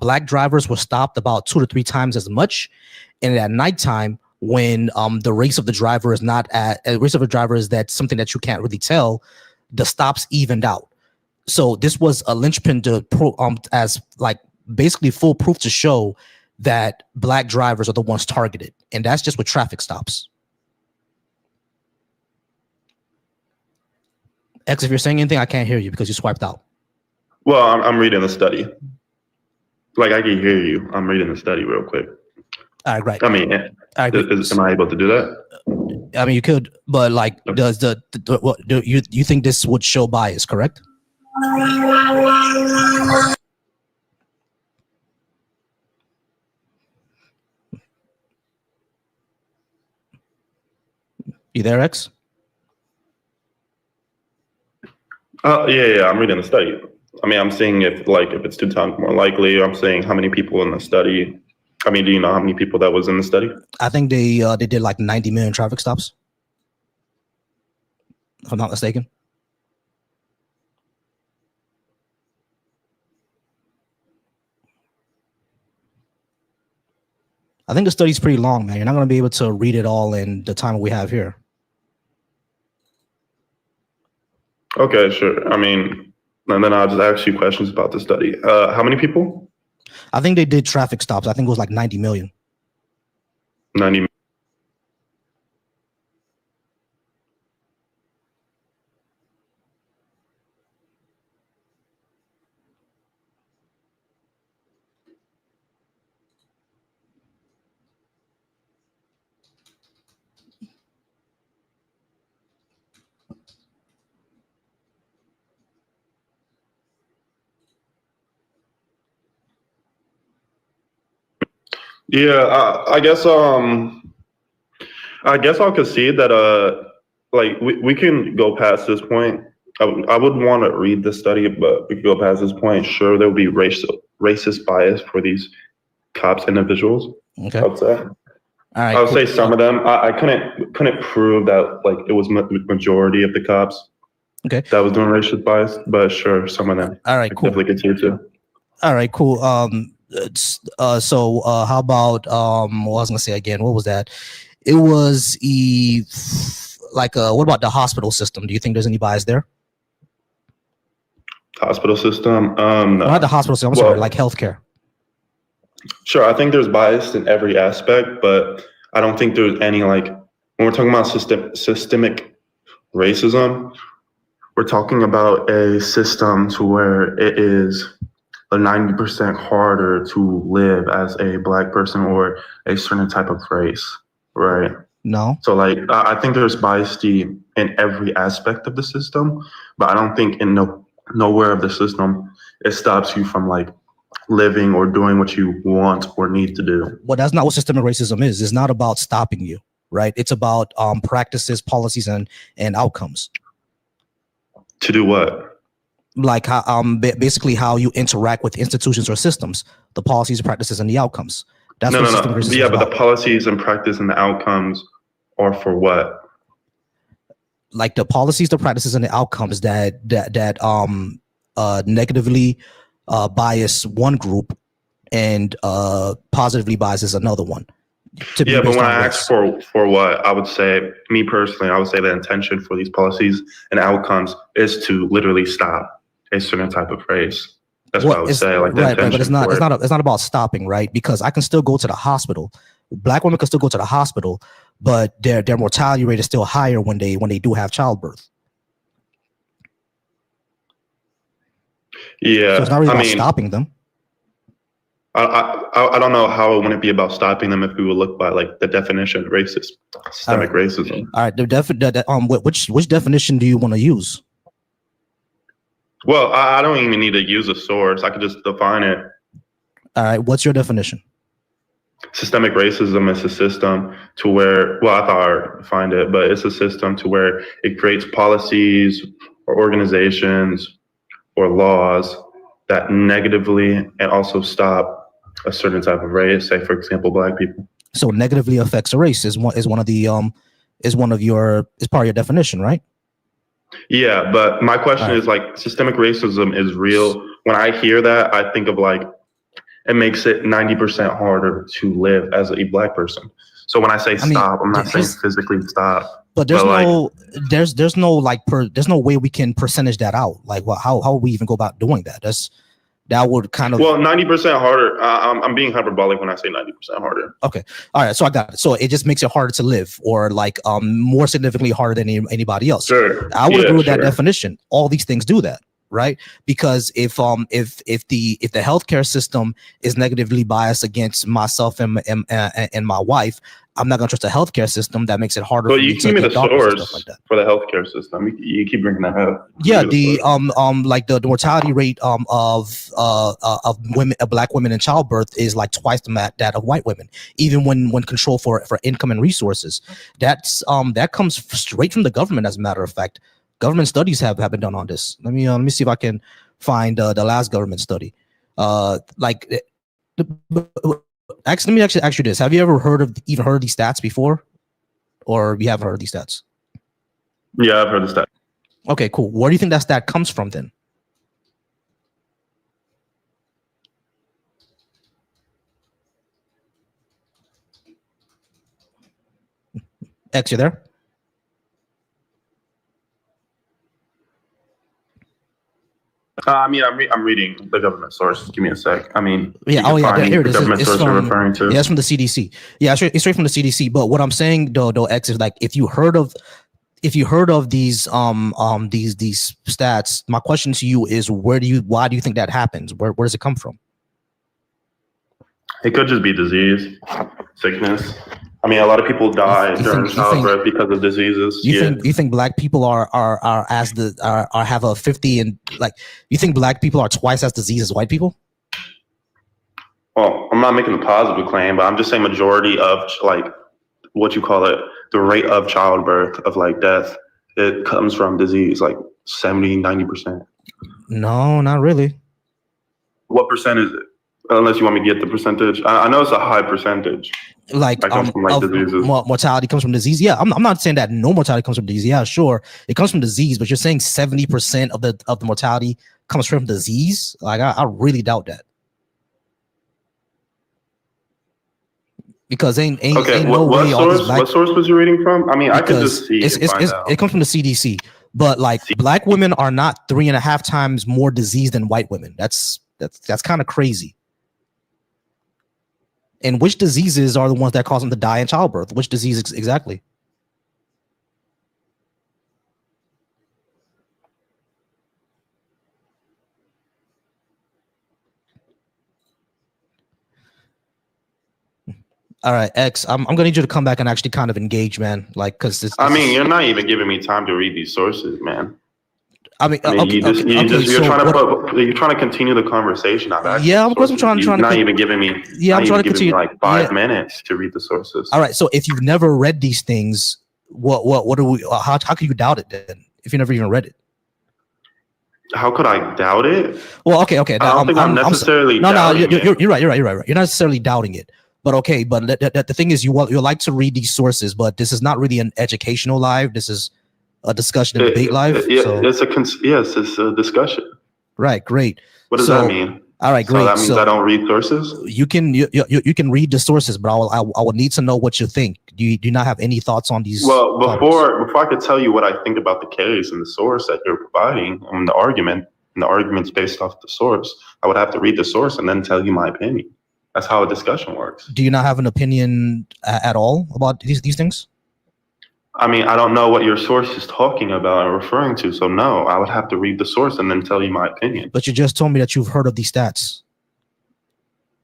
black drivers were stopped about 2 to 3 times as much, and at nighttime, when the race of the driver is not at race of a driver is that something that you can't really tell, the stops evened out. So this was a linchpin to as like basically full proof to show that black drivers are the ones targeted, and that's just with traffic stops. X, if you're saying anything, I can't hear you because you swiped out. Well, I'm reading the study. Like, I can hear you. I'm reading the study real quick. All right, right. I mean, am I able to do that? I mean, you could, but like, does what do you think this would show bias? Correct? You there, X? Yeah. I'm reading the study. I mean, I'm seeing if it's 2 times more likely. I'm saying how many people in the study. I mean, do you know how many people that was in the study? I think they did like 90 million traffic stops, if I'm not mistaken. I think the study's pretty long, man. You're not going to be able to read it all in the time we have here. Okay, sure. I mean, and then I'll just ask you questions about the study. How many people? I think they did traffic stops. I think it was like 90 million. 90. Yeah, I guess I'll concede that like we can go past this point. I would want to read the study, but we could go past this point. Sure, there will be racist bias for these cops individuals. Okay. I would say. All right. I would say some of them. I couldn't prove that like it was majority of the cops. Okay. That was doing racist bias, but sure, some of them. All right. Cool. Definitely continue to. All right. Cool. So how about what I was gonna say again? What was that? It was what about the hospital system? Do you think there's any bias there? Hospital system? No. Not the hospital system. I'm Well, sorry, like healthcare. Sure, I think there's bias in every aspect, but I don't think there's any like when we're talking about systemic racism, we're talking about a system to where it is a 90% harder to live as a Black person or a certain type of race, right? No. So like I think there's bias in every aspect of the system, but I don't think in nowhere of the system it stops you from like living or doing what you want or need to do. Well, that's not what systemic racism is. It's not about stopping you, right? It's about practices, policies, and outcomes. To do what? Like how basically how you interact with institutions or systems, the policies, practices, and the outcomes. That's No. racism Yeah, is but about. the policies and practice and the outcomes are for what? Like the policies, the practices, and the outcomes that negatively bias one group and positively biases another one. Yeah, but when I ask for what, I would say, me personally, I would say the intention for these policies and outcomes is to literally stop a certain type of race. That's what I would say. Like right, but it's not about stopping, right? Because I can still go to the hospital. Black women can still go to the hospital, but their mortality rate is still higher when they do have childbirth. Yeah, so it's not really about stopping them. I don't know how it wouldn't be about stopping them if we would look by like the definition of racist, systemic racism. All right, which definition do you want to use? Well, I don't even need to use a source. I could just define it. All right, what's your definition? Systemic racism is a system to where, well, I thought I defined it, but it's a system to where it creates policies or organizations or laws that negatively and also stop a certain type of race, say for example, Black people. So negatively affects a race is part of your definition, right? Yeah, but my question is like systemic racism is real. When I hear that, I think of like it makes it 90% harder to live as a Black person. So when I say stop, I'm not saying physically stop. But there's no way we can percentage that out. Like, well, how we even go about doing that? That would kind of 90% harder. I'm being hyperbolic when I say 90% harder. Okay, all right. So I got it. So it just makes it harder to live, or like more significantly harder than anybody else. Sure. I would agree with that definition. All these things do that, right? Because if the healthcare system is negatively biased against myself and my wife, I'm not going to trust the healthcare system. That makes it harder. But you give me the source for the healthcare system. You keep bringing that up. Yeah, like the mortality rate of women, Black women in childbirth is like twice that of white women, even when controlled for income and resources. That comes straight from the government. As a matter of fact, government studies have been done on this. Let me see if I can find the last government study. Let me actually ask you this: have you ever heard of these stats before, or you haven't heard of these stats? Yeah, I've heard of the stat. Okay, cool. Where do you think that stat comes from then? X, you there? I'm reading the government source. Give me a sec. Here it is. Government source you're referring to. Yeah, it's from the CDC. Yeah, it's straight from the CDC. But what I'm saying though, X, is like if you heard of these stats, my question to you is why do you think that happens? Where does it come from? It could just be disease, sickness. A lot of people die during childbirth because of diseases. You think Black people have a 50 and like you think Black people are twice as diseased as white people? Well, I'm not making a positive claim, but I'm just saying majority of like what you call it, the rate of childbirth of like death, it comes from disease, like 70-90%. No, not really. What percent is it? Unless you want me to get the percentage. I know it's a high percentage. Like, comes from, like diseases. Mortality comes from disease. Yeah, I'm not saying that no mortality comes from disease. Yeah, sure, it comes from disease, but you're saying 70% of the mortality comes from disease. Like, I really doubt that. Because ain't no way all these what source was you reading from? I could just see. It comes from the CDC. But like black women are not 3.5 times more diseased than white women. That's kind of crazy. And which diseases are the ones that cause them to die in childbirth? Which disease exactly? All right, X. I'm gonna need you to come back and actually kind of engage, man. Like, because this. I mean, you're not even giving me time to read these sources, man. You're trying to continue the conversation. Yeah, of course I'm trying. You're not even giving me. Yeah, I'm trying to continue. Like 5 minutes to read the sources. All right. So if you've never read these things, what are we? How can you doubt it then? If you never even read it. How could I doubt it? Well, okay. I don't think I'm necessarily. No. You're right. You're not necessarily doubting it. But okay, but the thing is, you like to read these sources, but this is not really an educational live. This is a discussion and debate live. It's a discussion. Right, great. What does that mean? All right, great. So that means I don't read sources? You can read the sources, but I will need to know what you think. Do you not have any thoughts on these? Well, before I could tell you what I think about the case and the source that you're providing and the argument's based off the source, I would have to read the source and then tell you my opinion. That's how a discussion works. Do you not have an opinion at all about these things? I mean, I don't know what your source is talking about and referring to. So no, I would have to read the source and then tell you my opinion. But you just told me that you've heard of these stats.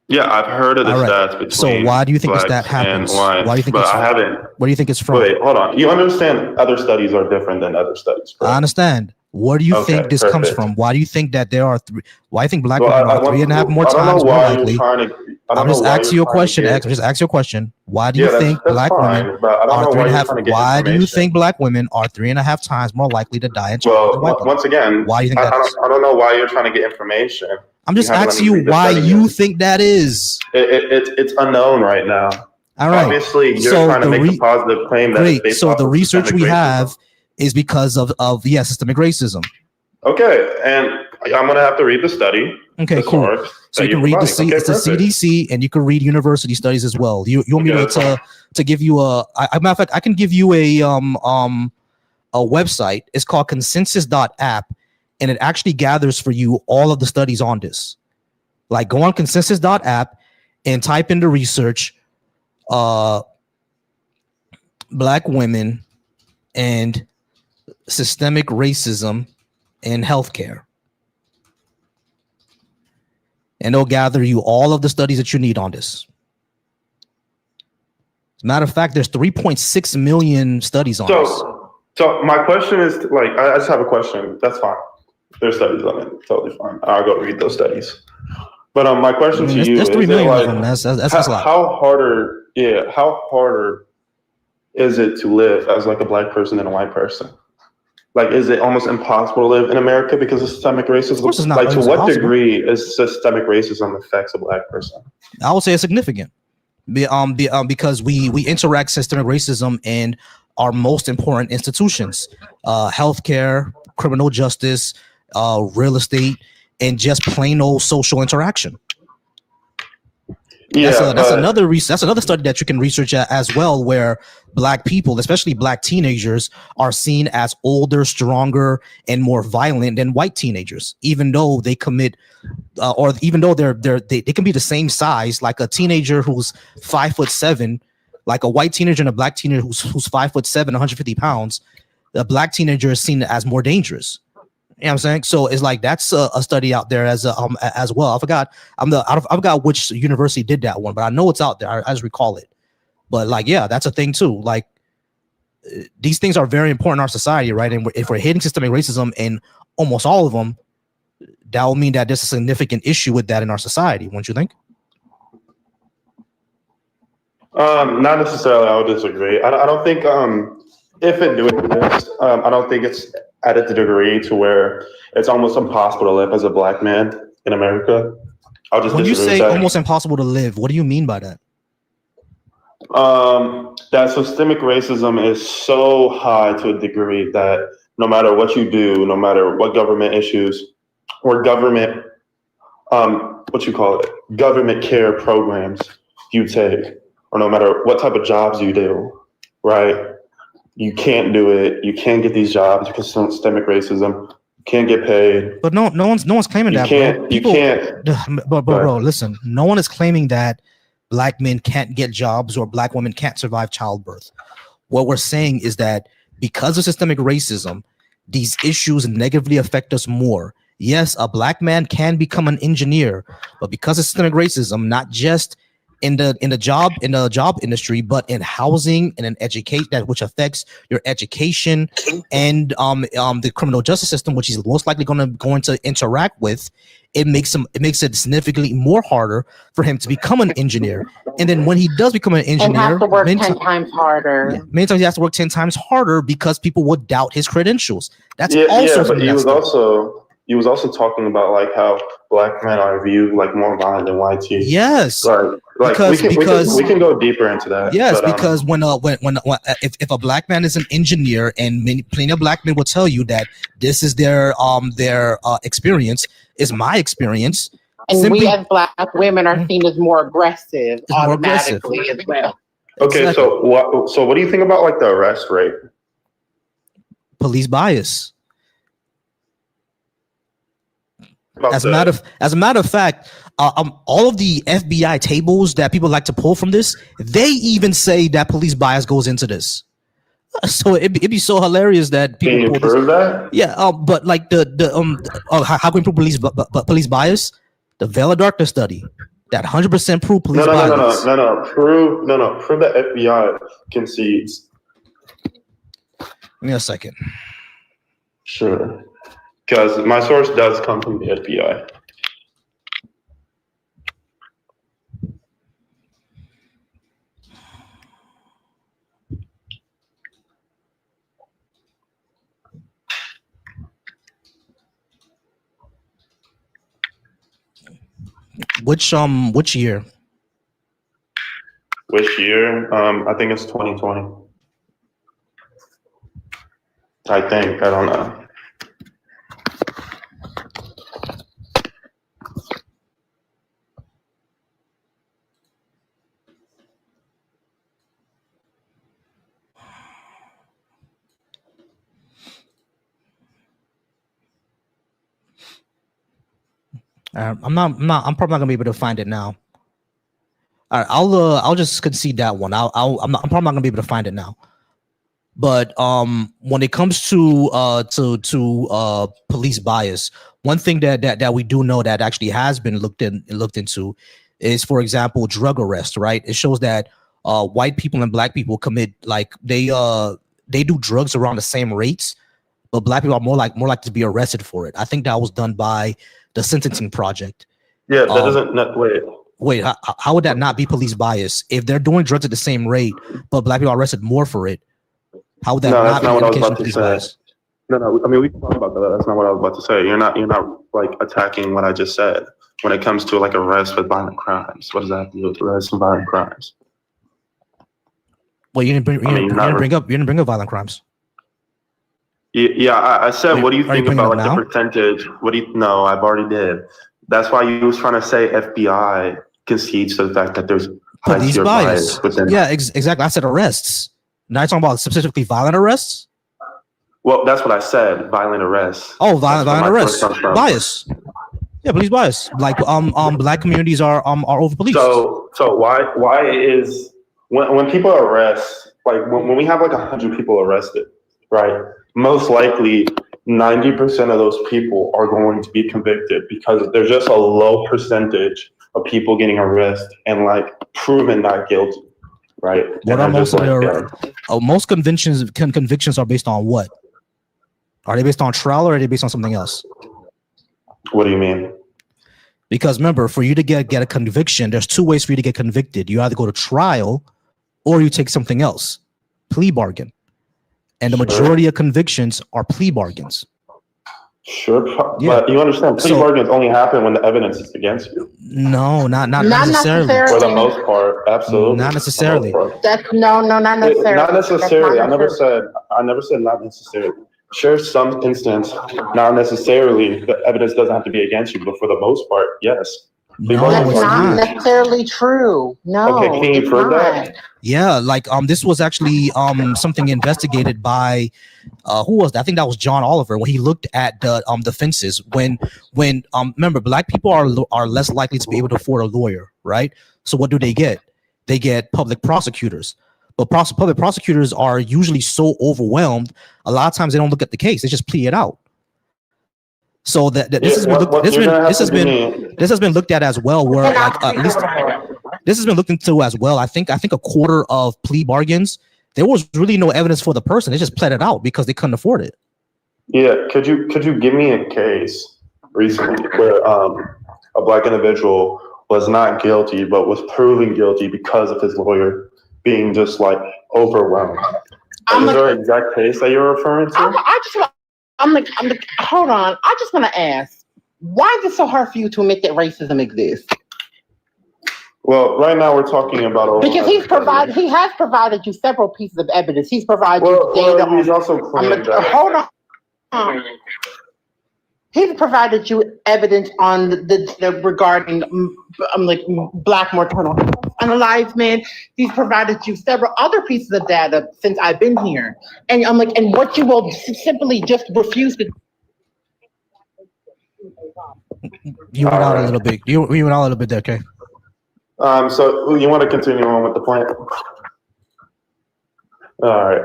Yeah, I've heard of the stats between. So why do you think the stat happens? Why do you think? But I haven't. Where do you think it's from? Wait, hold on. You understand? Other studies are different than other studies. Correct? I understand. Where do you think this comes from? Why do you think that there are why do you think black women are 3.5 more times more likely? I'm just asking you a question, X. I'm just asking you a question. Why do you think black women are 3.5? Why do you think black women are 3.5 times more likely to die in childbirth? Well, once again, why do you think that is? I don't know why you're trying to get information. I'm just asking you why you think that is. It's unknown right now. All right. Obviously, you're trying to make a positive claim that it's based off the research we racism. have is because of systemic racism. Okay, and I'm gonna have to read the study. Okay, cool. So you can read the CDC and you can read university studies as well. You want me to give you a matter of fact, I can give you a website. It's called consensus.app, and it actually gathers for you all of the studies on this. Like, go on consensus.app and type into research black women and systemic racism in healthcare. And they'll gather you all of the studies that you need on this. As a matter of fact, there's 3.6 million studies on this. So my question is, like, I just have a question. That's fine. There's studies on it. Totally fine. I'll go read those studies. But my question to you is, 3 million of them. That's a lot. How harder is it to live as like a black person than a white person? Like, is it almost impossible to live in America because of systemic racism? Of course it's not. Like, to what degree is systemic racism affects a black person? I would say it's significant. Because we interact systemic racism in our most important institutions, healthcare, criminal justice, real estate, and just plain old social interaction. Yeah, that's another study that you can research as well, where black people, especially black teenagers, are seen as older, stronger, and more violent than white teenagers, even though they commit, or even though they can be the same size. Like a teenager who's 5'7", like a white teenager and a black teenager who's 5'7", 150 pounds. The black teenager is seen as more dangerous. You know what I'm saying? So it's like that's a study out there as well. I forgot which university did that one, but I know it's out there. I just recall it. But like, yeah, that's a thing too. Like, these things are very important in our society, right? And if we're hitting systemic racism in almost all of them, that will mean that there's a significant issue with that in our society. Wouldn't you think? Not necessarily. I would disagree. I don't think if it do exist, I don't think it's at a degree to where it's almost impossible to live as a black man in America. I'll just when you say that. Almost impossible to live, what do you mean by that? That systemic racism is so high to a degree that no matter what you do, no matter what government issues or government, government care programs you take, or no matter what type of jobs you do, right? you can't do it. You can't get these jobs because of systemic racism. You can't get paid. But no one's claiming You that, can't. bro. You can't. Bro, listen. No one is claiming that black men can't get jobs or black women can't survive childbirth. What we're saying is that because of systemic racism, these issues negatively affect us more. Yes, a black man can become an engineer, but because of systemic racism, not just in the job industry, but in housing and in education, that which affects your education and the criminal justice system, which he's most likely going to interact with, it makes it significantly more harder for him to become an engineer. And then when he does become an engineer, and has to work 10 times harder. Yeah, many times he has to work 10 times harder because people would doubt his credentials. That's but he was also talking about like how black men are viewed like more violent than white teens. Yes, like we can go deeper into that. Yes, but, because when if a black man is an engineer, and plenty of black men will tell you that this is their experience, is my experience. And we as black women are seen as more aggressive automatically as well. Okay, exactly. So what do you think about like the arrest rate? Police bias. As a matter of fact, all of the FBI tables that people like to pull from this, they even say that police bias goes into this. So it'd be so hilarious that people. Can you prove that? Yeah, but like how can we prove police bias? The Veil of Darkness study that 100% prove police bias. Prove that FBI concedes. Give me a second. Sure. Because my source does come from the FBI. Which year? Which year? I think it's 2020. I think. I don't know. I'm probably not gonna be able to find it now. All right, I'll just concede that one. I'm probably not gonna be able to find it now. But when it comes to police bias, one thing that we do know that actually has been looked into is, for example, drug arrest. Right? It shows that white people and black people commit they do drugs around the same rates, but black people are more likely to be arrested for it. I think that was done by the Sentencing Project. Yeah, that doesn't. Wait. How would that not be police bias if they're doing drugs at the same rate, but black people are arrested more for it? How would that not be an indication of police bias? No. I mean, we can talk about that. That's not what I was about to say. You're not like attacking what I just said when it comes to like arrest with violent crimes. What does that have to do with arrest and violent crimes? Well, you didn't bring up violent crimes. Yeah, I said, what do you think about like the percentage? No, I've already did. That's why you was trying to say FBI concedes to the fact that there's police bias within. Yeah, exactly. I said arrests. Now you're talking about specifically violent arrests? Well, that's what I said. Violent arrests. Oh, violent arrests. Bias. Yeah, police bias. Like black communities are over policed. So why is when people arrest, like when we have like 100 people arrested, right? Most likely 90% of those people are going to be convicted because there's just a low percentage of people getting arrested and like proven not guilty, right? What are most convictions are based on what? Are they based on trial or are they based on something else? What do you mean? Because remember, for you to get a conviction, there's two ways for you to get convicted. You either go to trial or you take something else, plea bargain. And the majority of convictions are plea bargains. Sure, but you understand, plea bargains only happen when the evidence is against you. No, not necessarily. For the most part, absolutely. Not necessarily. Not necessarily. Not necessarily. I never said not necessarily. Sure, some instance, not necessarily. The evidence doesn't have to be against you, but for the most part, yes. No, That's it's not not. necessarily true. No, Okay, can you it's prove not. that? Yeah, like this was actually something investigated by who was that? I think that was John Oliver when he looked at the fences when remember black people are less likely to be able to afford a lawyer, right? So what do they get? They get public prosecutors. But public prosecutors are usually so overwhelmed, a lot of times they don't look at the case, they just plea it out. So that this has been looked at as well, where like at least this has been looked into as well. I think a quarter of plea bargains, there was really no evidence for the person. They just pled it out because they couldn't afford it. Yeah, could you give me a case recently where a black individual was not guilty but was proven guilty because of his lawyer being just like overwhelmed? Is there an exact case that you're referring to? Hold on. I just want to ask, why is it so hard for you to admit that racism exists? Well, right now we're talking about because he has provided you several pieces of evidence. He's provided you data. He's also claimed that. Hold on. He's provided you evidence on the regarding like black maternal unalivement. He's provided you several other pieces of data since I've been here, and I'm like, and what you will simply just refuse to. You went out a little bit. You went out a little bit there, okay? So you want to continue on with the plan? All right.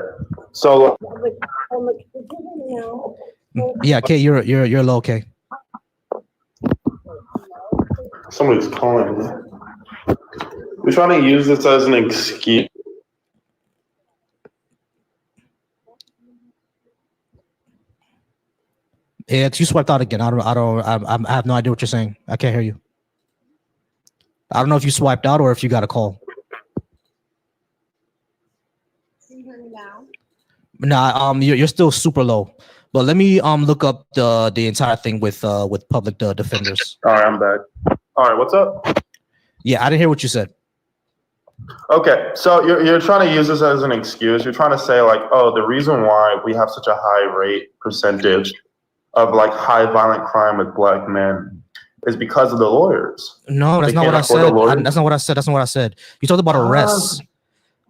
So. Yeah, Kay, you're low, Kay. Somebody's calling me. We're trying to use this as an excuse. Yeah, you swiped out again. I have no idea what you're saying. I can't hear you. I don't know if you swiped out or if you got a call. Can you hear me now? Nah, you're still super low. But let me look up the entire thing with public defenders. All right, I'm back. All right, what's up? Yeah, I didn't hear what you said. Okay, so you're trying to use this as an excuse. You're trying to say like, oh, the reason why we have such a high rate percentage of like high violent crime with black men is because of the lawyers. No, that's not what I said. That's not what I said. That's not what I said. You talked about arrests.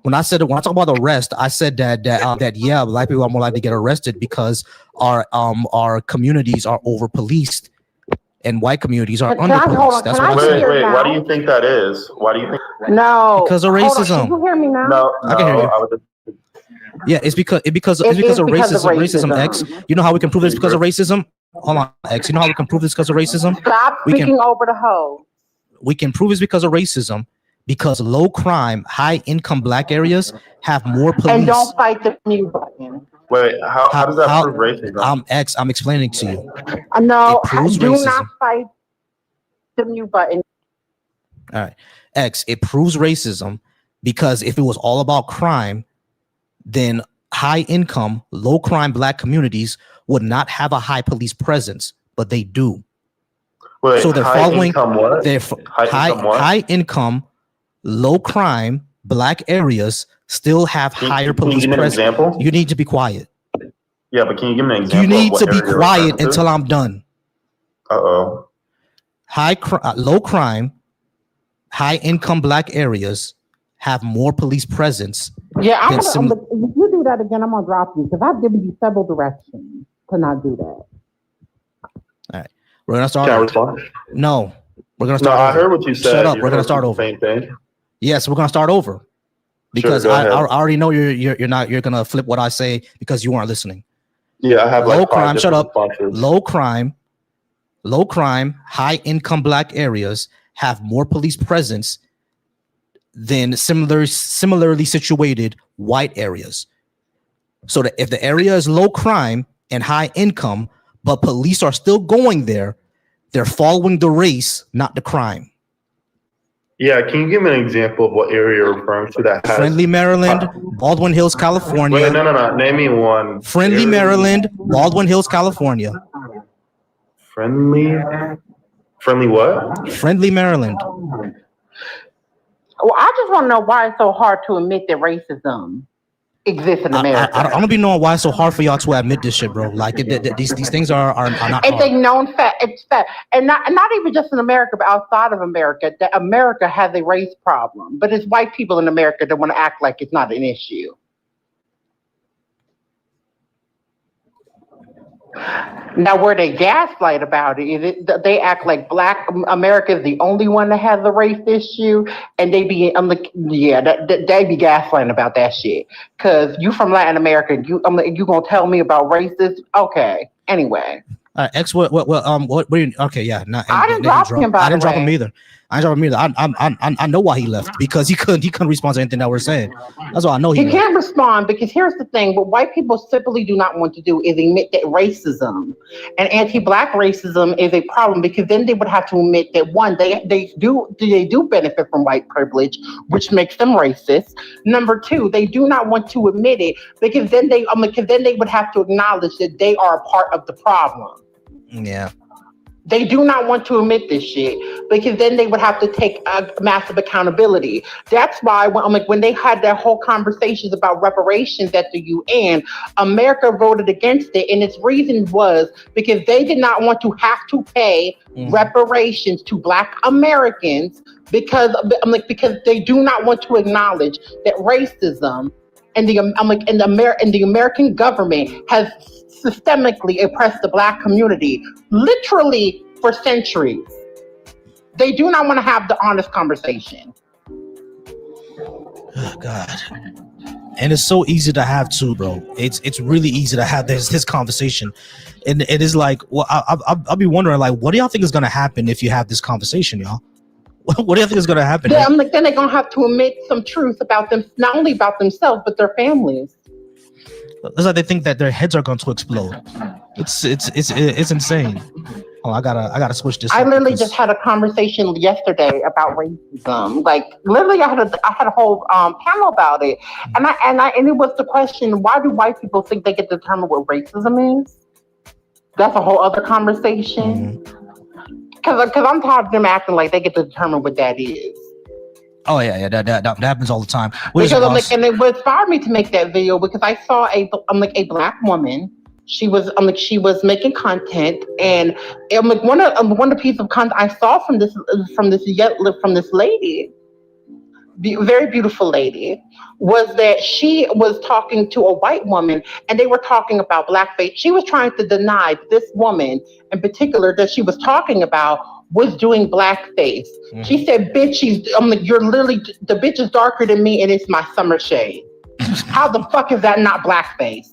When I talk about arrest, I said that yeah, black people are more likely to get arrested because our communities are over policed and white communities are under policed. That's what I said. Wait, why do you think that is? Why do you think? No, because of racism. Can you hear me now? No, I can hear you. Yeah, it's because of racism. X. You know how we can prove this because of racism? Hold on, X. You know how we can prove this because of racism? Stop speaking over the hoe. We can prove it's because of racism. Because low crime, high income black areas have more police. And don't fight the mute button. Wait, how does that prove racism? I'm explaining to you. No, do racism. not fight the mute button. All right. X, it proves racism because if it was all about crime, then high income, low crime black communities would not have a high police presence, but they do. Wait, so they're high following income what? High income, low crime black areas still have higher police presence. Example? You need to be quiet. Yeah, but can you give me an example? You need to be quiet until I'm done. Uh-oh. Low crime, high income black areas have more police presence. Yeah, if you do that again, I'm gonna drop you because I've given you several directions to not do that. All right, we're gonna start. Can I respond? No, we're gonna start. No, I heard what you said. Shut up. We're gonna start over. Same thing. Yes, we're gonna start over because sure, I already know you're gonna flip what I say because you weren't listening. Yeah, I have low crime. Shut up. Low crime, high income black areas have more police presence than similarly situated white areas. So that if the area is low crime and high income, but police are still going there, they're following the race, not the crime. Yeah, can you give me an example of what area you're referring to that has Friendly, Maryland, Baldwin Hills, California. Wait, no. Name me one. Friendly, Maryland, Baldwin Hills, California. Friendly what? Friendly, Maryland. Well, I just want to know why it's so hard to admit that racism exists in America. I don't be knowing why it's so hard for y'all to admit this shit, bro. Like these things are not It's hard. a known fact. It's fact, and not even just in America, but outside of America. That America has a race problem, but it's white people in America that want to act like it's not an issue. Now, where they gaslight about it is they act like Black America is the only one that has a race issue, and they be I'm like, yeah, they be gaslighting about that shit. Cause you from Latin America, you gonna tell me about racist? Okay, anyway. X, what are you, okay, yeah. I didn't drop him. I didn't drop him either. I know why he left, because he couldn't respond to anything that we're saying. That's why I know he left. can't respond, because here's the thing: what white people simply do not want to do is admit that racism and anti-Black racism is a problem, because then they would have to admit that one, they do benefit from white privilege, which makes them racist. Number two, they do not want to admit it, because then they would have to acknowledge that they are a part of the problem. Yeah. They do not want to admit this shit, because then they would have to take massive accountability. That's why when they had their whole conversations about reparations at the UN, America voted against it, and its reason was because they did not want to have to pay reparations to Black Americans, because they do not want to acknowledge that racism and the American government has systemically oppressed the Black community, literally for centuries. They do not want to have the honest conversation. Oh, God. And it's so easy to have too, bro. It's really easy to have this conversation. And it is like, well, I'll be wondering, like, what do y'all think is going to happen if you have this conversation, y'all? What do you think is going to happen? Yeah, then they're going to have to admit some truth about them, not only about themselves, but their families. It's like they think that their heads are going to explode. It's insane. Oh, I gotta switch this. I literally just had a conversation yesterday about racism. Like literally, I had a whole panel about it, and it was the question: why do white people think they get to determine what racism is? That's a whole other conversation. Because I'm tired of them acting like they get to determine what that is. Oh yeah, that happens all the time. And it inspired me to make that video because I saw a Black woman. She was making content, and one of the pieces of content I saw from this lady, very beautiful lady, was that she was talking to a white woman, and they were talking about blackface. She was trying to deny this woman in particular that she was talking about was doing blackface. She said, "Bitch, you're literally the bitch is darker than me, and it's my summer shade." How the fuck is that not blackface?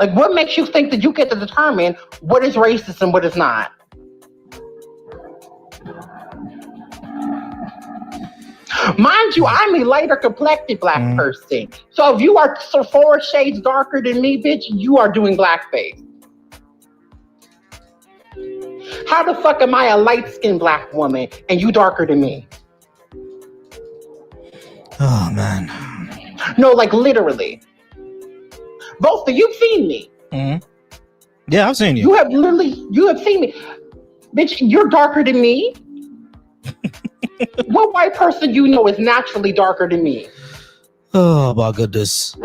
Like, what makes you think that you get to determine what is racist and what is not? Mind you, I'm a lighter complected Black person. So if you are 4 shades darker than me, bitch, you are doing blackface. How the fuck am I a light-skinned Black woman and you darker than me? Oh, man. No, like literally. Both of you've seen me. Yeah, I've seen you. You have seen me. Bitch, you're darker than me. What white person you know is naturally darker than me? Oh, my goodness.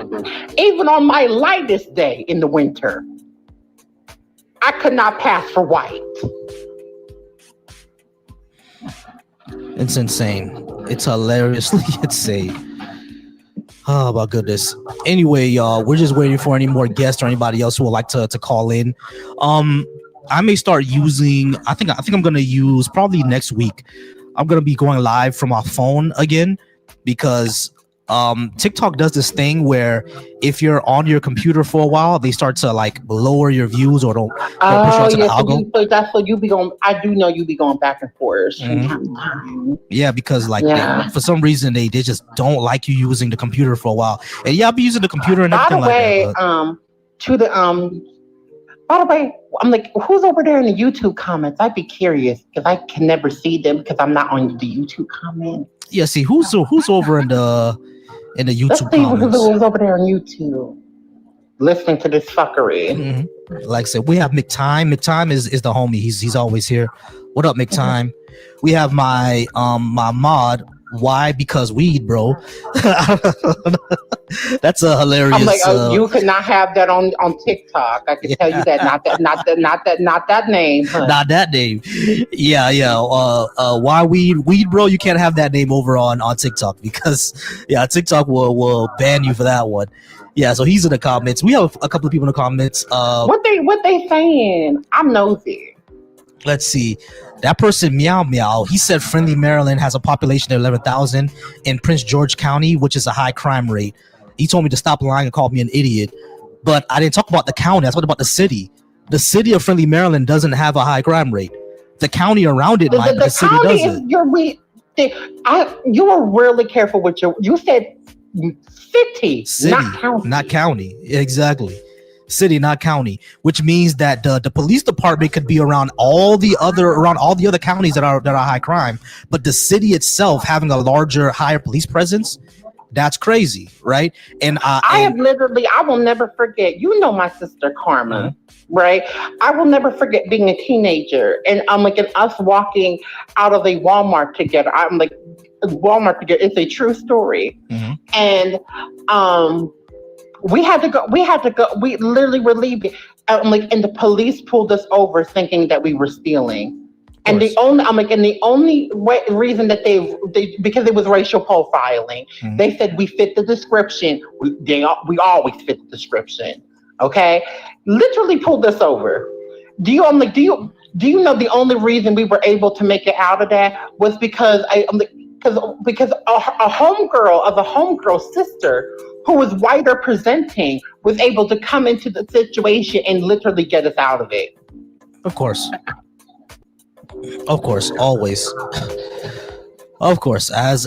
Even on my lightest day in the winter, I could not pass for white. It's insane. It's hilariously insane. Oh my goodness. Anyway, y'all, we're just waiting for any more guests or anybody else who would like to call in. I may start using. I think I'm gonna use probably next week. I'm gonna be going live from my phone again because TikTok does this thing where if you're on your computer for a while, they start to like lower your views or don't push you onto the algo. So that's what you be going. I do know you be going back and forth. Yeah, because for some reason they just don't like you using the computer for a while. And yeah, I'll be using the computer and everything like that. By the way, I'm like, who's over there in the YouTube comments? I'd be curious because I can never see them because I'm not on the YouTube comments. Yeah, see who's over in the YouTube Let's see comments. who's over there on YouTube listening to this fuckery. Like I said, we have McTime. McTime is the homie. He's always here. What up, McTime? We have my my mod Why? Because weed, bro. That's a hilarious. I'm like, you could not have that on TikTok. I can tell you that. Not that name. Huh? Not that name. Yeah. Why weed, bro? You can't have that name over on TikTok because TikTok will ban you for that one. Yeah. So he's in the comments. We have a couple of people in the comments. What they saying? I'm nosy. Let's see. That person, Meow Meow, he said Friendly, Maryland has a population of 11,000 in Prince George County, which is a high crime rate. He told me to stop lying and called me an idiot. But I didn't talk about the county. I talked about the city. The city of Friendly, Maryland doesn't have a high crime rate. The county around it might, but the city doesn't. You were really careful with you said city, not county. Exactly. City, not county, which means that the police department could be around all the other counties that are high crime, but the city itself having a higher police presence, that's crazy, right? And I will never forget. You know my sister Karma, right? I will never forget being a teenager, and I'm like, and us walking out of a Walmart together. I'm like, Walmart together. It's a true story, and we had to go. We literally were leaving. And the police pulled us over thinking that we were stealing. And the only reason that they because it was racial profiling, they said we fit the description. We always fit the description. Okay, literally pulled us over. Do you know the only reason we were able to make it out of that was because because a homegirl's sister, who was whiter presenting, was able to come into the situation and literally get us out of it. Of course, always. Of course, as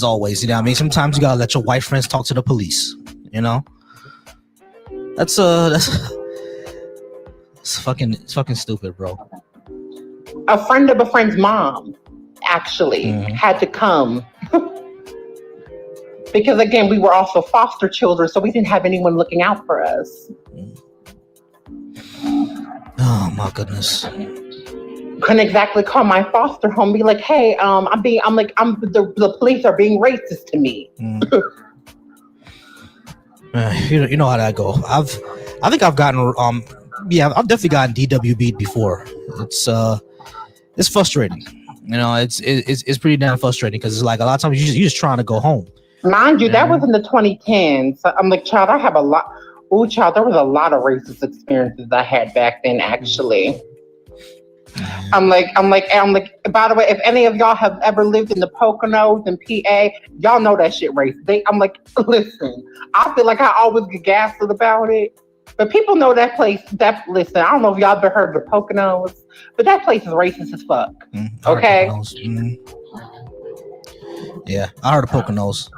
always, you know what I mean? Sometimes you gotta let your white friends talk to the police, you know? That's it's fucking stupid, bro. A friend of a friend's mom actually had to come because, again, we were also foster children, so we didn't have anyone looking out for us. Oh my goodness. Couldn't exactly call my foster home and be like, hey, the police are being racist to me. You know how that go. I think I've gotten I've definitely gotten DWB'd before. It's frustrating. You know, it's pretty damn frustrating because it's like a lot of times you're just trying to go home. Mind you, that was in the 2010s. So I'm like, child, I have a lot. Oh, child, there was a lot of racist experiences I had back then, actually. I'm like, by the way, if any of y'all have ever lived in the Poconos and PA, y'all know that shit racist. I'm like, listen, I feel like I always get gaslit about it. But people know that place, listen, I don't know if y'all ever heard of the Poconos, but that place is racist as fuck. Okay? Yeah, I heard of Poconos.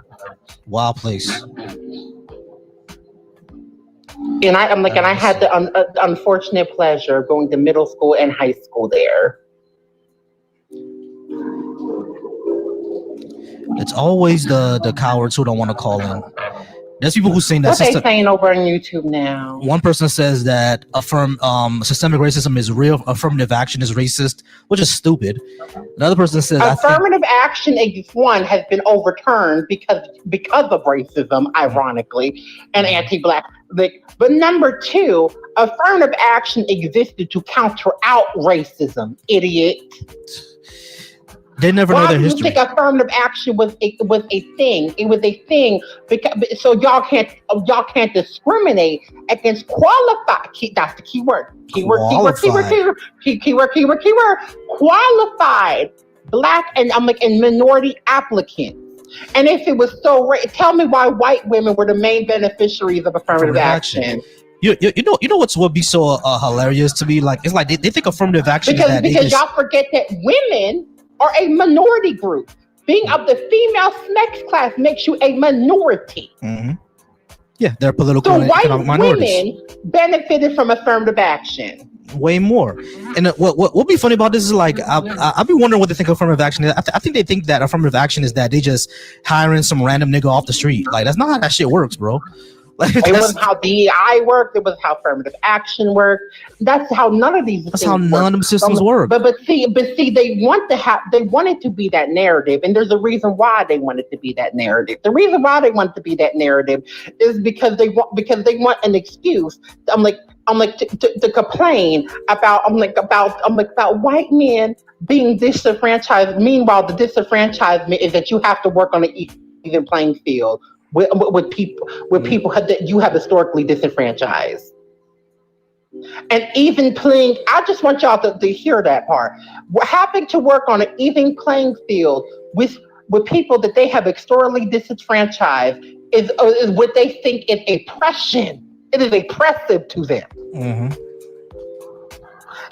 Wild place. And I had the unfortunate pleasure of going to middle school and high school there. It's always the cowards who don't want to call in. There's people who saying that. What they saying over on YouTube now? One person says that systemic racism is real. Affirmative action is racist, which is stupid. Another person says affirmative action has been overturned because of racism, ironically, and anti-black. But number two, affirmative action existed to counter out racism. Idiot. They never know their history. Why do you think affirmative action was a thing? It was a thing because so y'all can't discriminate against qualified. That's the key word. Keyword. Qualified Black and minority applicants. And if it was so, tell me why white women were the main beneficiaries of affirmative action. You know what would be so hilarious to me? Like it's like they think affirmative action because y'all forget that women are a minority group. Being of the female sex class makes you a minority. Yeah, they're political so and white economic minorities. Women benefited from affirmative action. Way more. And what be funny about this is like I'll be wondering what they think of affirmative action is. I think they think that affirmative action is that they just hiring some random nigga off the street. Like that's not how that shit works, bro. Like It that's, wasn't how DEI worked. It was how affirmative action worked. That's how none of these. that's things how none of them work. systems work. But see, they wanted to be that narrative, and there's a reason why they wanted to be that narrative. The reason why they wanted to be that narrative is because they want an excuse. To complain about about white men being disenfranchised. Meanwhile, the disenfranchisement is that you have to work on an even playing field with people that you have historically disenfranchised. And even playing, I just want y'all to hear that part. Having to work on an even playing field with people that they have historically disenfranchised is what they think is oppression. It is oppressive to them. Mm-hmm.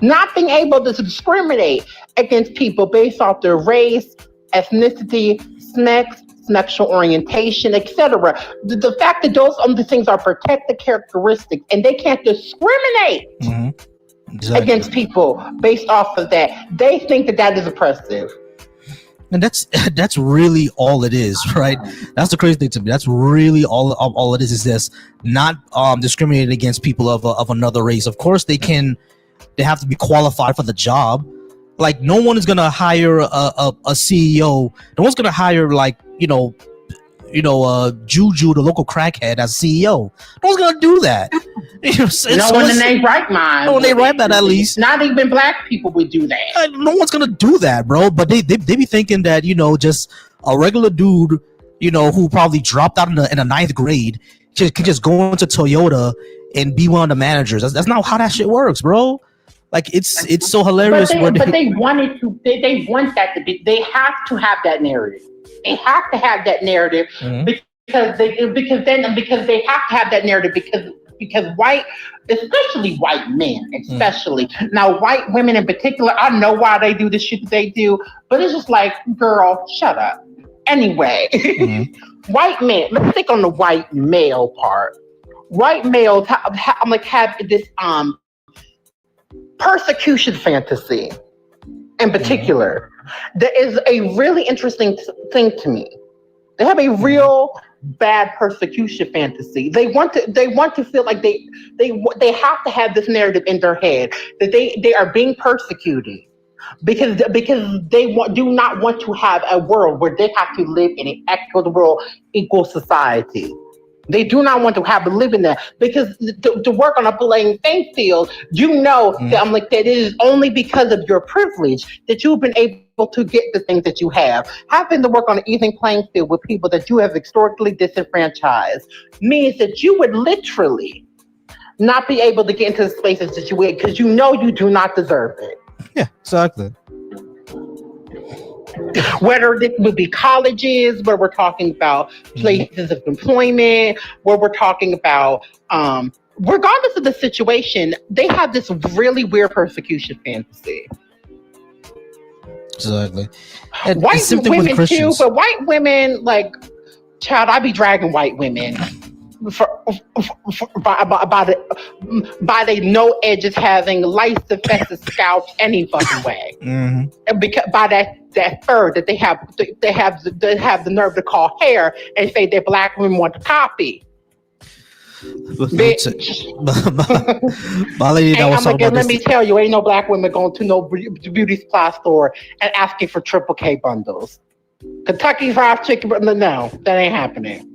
Not being able to discriminate against people based off their race, ethnicity, sex, sexual orientation, etc. The fact that those things are protected characteristics, and they can't discriminate against people based off of that. They think that is oppressive. And that's really all it is, right? That's the crazy thing to me. That's really all it is this not discriminating against people of another race. Of course, they have to be qualified for the job. Like, no one is gonna hire a CEO. No one's gonna hire, like, Juju, the local crackhead, as CEO. No one's gonna do that. No one in their right mind. No one in their right mind, at least. Not even black people would do that. No one's gonna do that, bro. But they be thinking that, just a regular dude, who probably dropped out in the ninth grade, can just go into Toyota and be one of the managers. That's not how that shit works, bro. Like, it's so hilarious. But they wanted to. They want that to be. They have to have that narrative. They have to have that narrative because they have to have that narrative because especially white men, now white women in particular. I know why they do the shit that they do, but it's just like, girl, shut up. Anyway, white men. Let's think on the white male part. White males have this persecution fantasy in particular. That is a really interesting thing to me. They have a real bad persecution fantasy. They want to feel like they have to have this narrative in their head that they are being persecuted because they do not want to have a world where they have to live in an equitable, equal society. They do not want to have to live in that because to work on a playing field, that it is only because of your privilege that you've been able to get the things that you have. Having to work on an even playing field with people that you have historically disenfranchised means that you would literally not be able to get into the spaces that you would because you do not deserve it. Yeah, exactly. Whether this would be colleges, where we're talking about places of employment, where we're talking about, regardless of the situation, they have this really weird persecution fantasy. Exactly. And white women too, but white women, like, child, I be dragging white women by they no edges having lice infested scalp any fucking way, and because by that fur that they have the nerve to call hair and say that black women want to copy. My lady that was talking about let me tell you, ain't no black women going to no beauty supply store and asking for triple K bundles. Kentucky Fried Chicken, no, that ain't happening.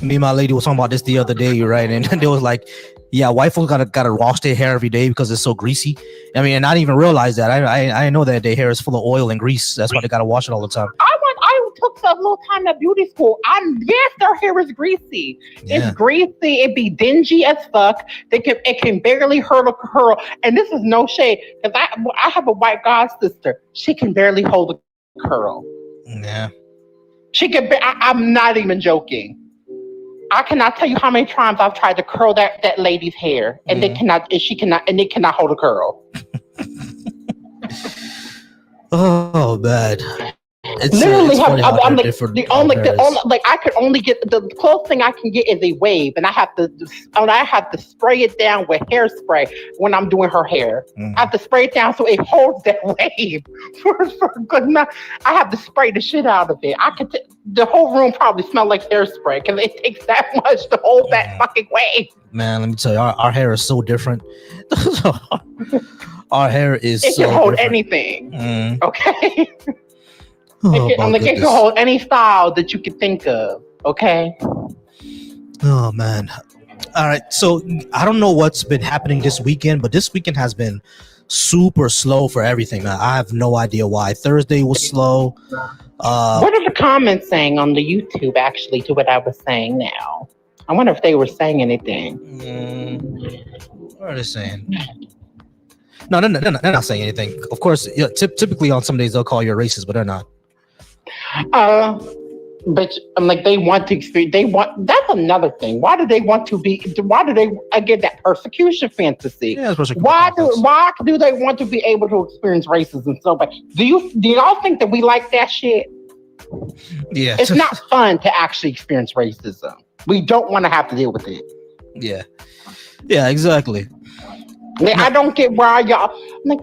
Me and my lady was talking about this the other day, right? And they was like, yeah, white folks gotta wash their hair every day because it's so greasy. I mean, and I didn't even realize that. I didn't know that their hair is full of oil and grease. That's why they gotta wash it all the time. I took a little time at beauty school. Yes, their hair is greasy. Yeah. It's greasy. It be dingy as fuck. It can barely curl. And this is no shade because I have a white god sister. She can barely hold a curl. Yeah. She can. I'm not even joking. I cannot tell you how many times I've tried to curl that lady's hair, and they cannot hold a curl. Oh, bad. literally it's have. funny how I'm they're like different. the how only, there the is. only, like I could only get the closest thing I can get is a wave, and I have to spray it down with hairspray when I'm doing her hair. I have to spray it down so it holds that wave for good enough. I have to spray the shit out of it. The whole room probably smell like hairspray because it takes that much to hold that fucking wave. Man, let me tell you, our hair is so different. Our hair is It so can hold different. anything. Mm. Okay. Oh, I'm my like, it can goodness. hold any style that you can think of. Okay. Oh man. All right. So I don't know what's been happening this weekend, but this weekend has been super slow for everything, man. I have no idea why. Thursday was slow. What are the comments saying on the YouTube actually to what I was saying now? I wonder if they were saying anything. What are they saying? No, they're not saying anything. Of course, yeah, typically on some days they'll call you a racist, but they're not. But I'm like, they want to experience. That's another thing. Why do they want to be? Why do they get that persecution fantasy? Yeah, Why do they want to be able to experience racism so bad? Do y'all think that we like that shit? Yeah, It's not fun to actually experience racism. We don't want to have to deal with it. Yeah, exactly. Like, I don't get why y'all like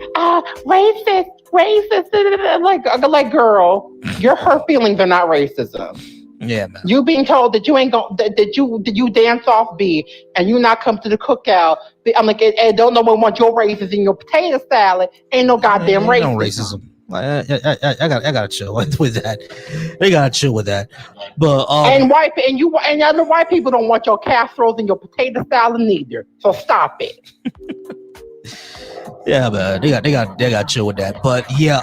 racist. Like girl, your feelings are not racism. Yeah, man. You being told that you ain't gonna that you dance off B and you not come to the cookout. I'm like, and don't no one want your raisins in your potato salad. Ain't no goddamn racism. No racism. I gotta chill with that. They gotta chill with that. But and other white people don't want your casseroles and your potato salad neither. So stop it. Yeah, man, they got chill with that. But yeah,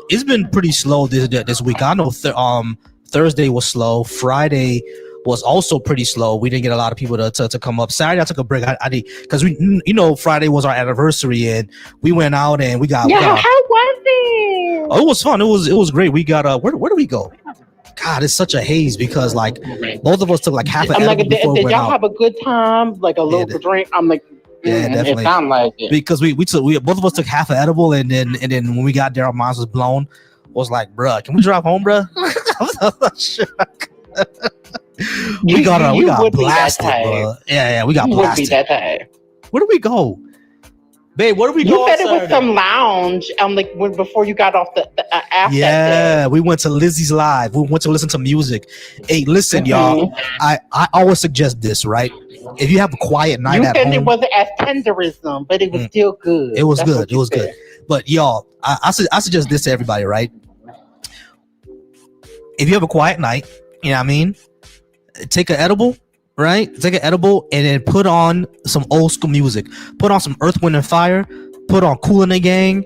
it's been pretty slow this week. I know Thursday was slow. Friday was also pretty slow. We didn't get a lot of people to come up. Saturday I took a break. I did because Friday was our anniversary and we went out and we got. How was it? Oh, it was fun. It was great. We got where do we go? God, it's such a haze because like both of us took like half an hour before we went y'all out. have a good time? Like a little drink? I'm like. Yeah, definitely. It sounded like it. Because we both of us took half an edible and then when we got there our minds was blown. Was like, bruh, can we drive home, bruh? we got blasted, bro. Yeah, we got blasted. That time. Where do we go? Babe, where do we go? You said it was some lounge. Like before you got off the after. Yeah, we went to Lizzie's Live. We went to listen to music. Hey, listen, y'all. I always suggest this, right? If you have a quiet night at home, it wasn't as tenderism, but it was still good. It was good. It was good. But y'all, I suggest this to everybody, right? If you have a quiet night, you know what I mean? Take an edible, right? Take an edible and then put on some old school music. Put on some Earth, Wind, and Fire. Put on Kool and the Gang.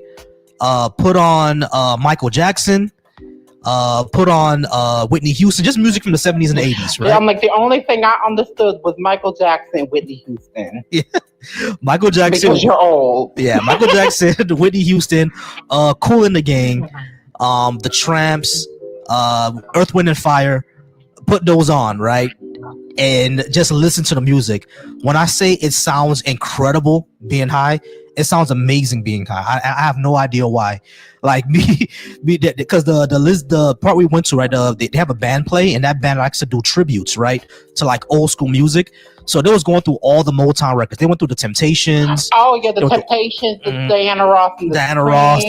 Put on Michael Jackson. Put on Whitney Houston, just music from the 70s and 80s, right? Yeah, I'm like, the only thing I understood was Michael Jackson, Whitney Houston. Yeah, Michael Jackson. Because you're old. Yeah, Michael Jackson, Whitney Houston, Kool and the Gang, the Tramps, Earth, Wind, and Fire. Put those on, right? And just listen to the music. When I say it sounds incredible being high, it sounds amazing being high. I have no idea why. Like because the part we went to, right? They have a band play, and that band likes to do tributes, right, to like old school music. So they was going through all the Motown records. They went through the Temptations. Oh yeah, the Temptations, Diana Ross, and Diana Ross.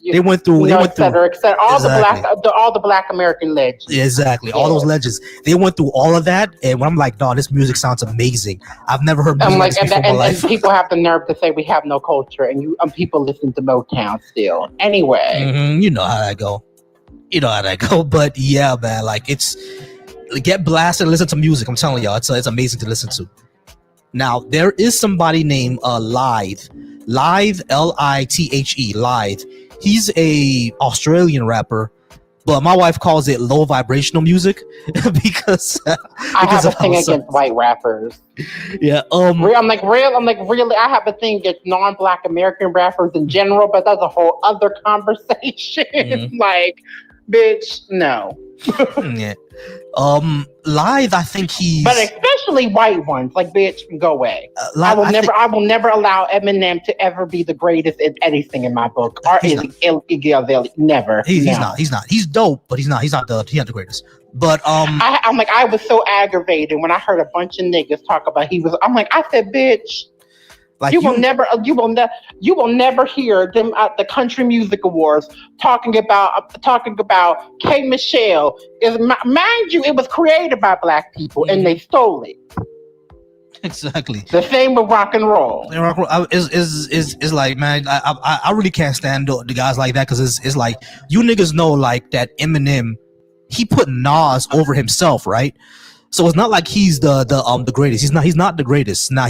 They went through, et cetera. All exactly. all the Black American legends. Exactly, all those legends. They went through all of that, and when I'm like, "Dog, this music sounds amazing." I've never heard music like this before in my life. And people have the nerve to say we have no culture, and people listen to Motown still. Anyway, you know how that go. But yeah, man, like it's get blasted and listen to music. I'm telling y'all, it's amazing to listen to. Now there is somebody named Lithe, Lithe, Lithe. He's a Australian rapper, but my wife calls it low vibrational music because I have a thing against white rappers. Yeah. I'm like really. I have a thing against non-Black American rappers in general, but that's a whole other conversation. Like, bitch, no. Yeah. Lithe, I think he's. But especially white ones, like bitch, go away. I will never allow Eminem to ever be the greatest in anything in my book. Or is never. He's not. He's dope, but he's not the greatest. But I was so aggravated when I heard a bunch of niggas talk about I said, bitch. Like you will never hear them at the Country Music Awards talking about K. Michelle. Mind you, it was created by black people and they stole it. Exactly. The same with rock and roll. Is like, man, I really can't stand the guys like that, because it's like, you niggas know like that Eminem, he put Nas over himself, right? So it's not like he's the greatest. He's not the greatest. Now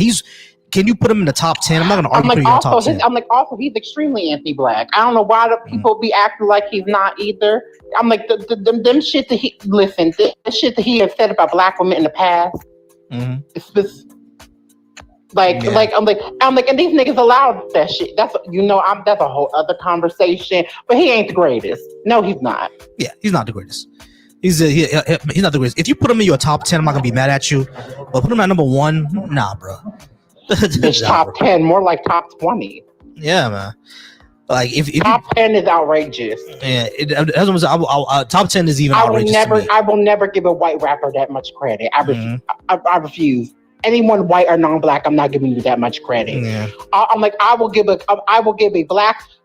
can you put him in the top 10? I'm not gonna argue in top 10. Also he's extremely anti-black. I don't know why the people be acting like he's not either. I'm like them shit that the shit that he has said about black women in the past. Mm-hmm. It's just I'm like, and these niggas allowed that shit. That's that's a whole other conversation. But he ain't the greatest. No, he's not. Yeah, he's not the greatest. He's not the greatest. If you put him in your top 10, I'm not gonna be mad at you. But put him at number 1, nah, bro. It's top 10, more like top 20. Yeah, man. Like if top 10 is outrageous. Yeah, top 10 is even outrageous. I will never give a white rapper that much credit. I refuse. Anyone white or non-black, I'm not giving you that much credit. Yeah. I will give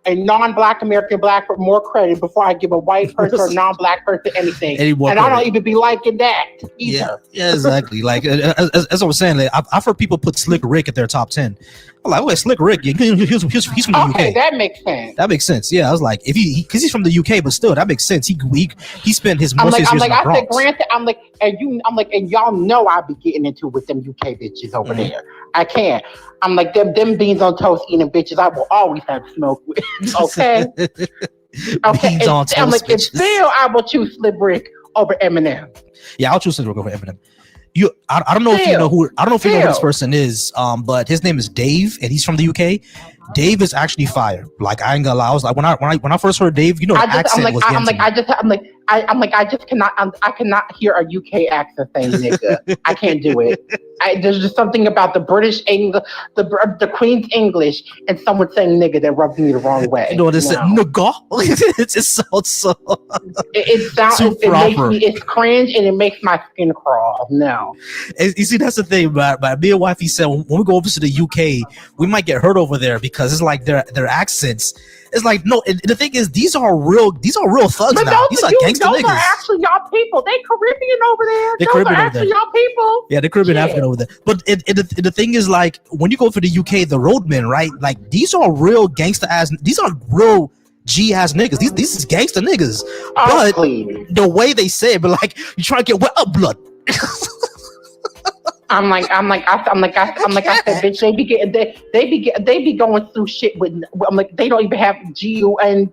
a non-black American black more credit before I give a white person or non-black person anything. And I don't even be liking that either. Yeah, exactly. Like as I was saying, like, I've heard people put Slick Rick at their top 10. I'm like, wait, Slick Rick, he's from the UK. Okay, that makes sense. That makes sense. Yeah, I was like, because he's from the UK, but still, that makes sense. He spent his most years in the Bronx. I said, granted, and y'all know I be getting into with them UK bitches over there. I can't. I'm like, them beans on toast eating bitches, I will always have smoke with. Okay? Okay. Beans on toast, I'm like, and still, I will choose Slick Rick over Eminem. Yeah, I'll choose Slick Rick over Eminem. I don't know if you know who this person is, but his name is Dave, and he's from the UK. Dave is actually fire. Like, I ain't gonna lie, I was like, when I first heard Dave, the accent was I cannot hear a UK accent saying nigga. I can't do it. There's just something about the British English, the Queen's English, and someone saying nigga that rubs me the wrong way. You know what they say? Nigga. It sounds so. It's cringe and it makes my skin crawl. No. You see, that's the thing. But me and wifey said when we go over to the UK, we might get hurt over there because it's like their accents. It's like, no, the thing is, these are real thugs but now. These are gangster niggas. Those are actually y'all people. They Caribbean over there. Those are actually y'all people. Yeah, they're Caribbean African over there. But the thing is, like, when you go for the UK, the roadmen, right? Like, these are real gangster ass. These are real G ass niggas. These is gangster niggas. But the way they say it, but like, you trying to get wet up blood. I said, bitch, they be going through shit with. I'm like, they don't even have GUNSs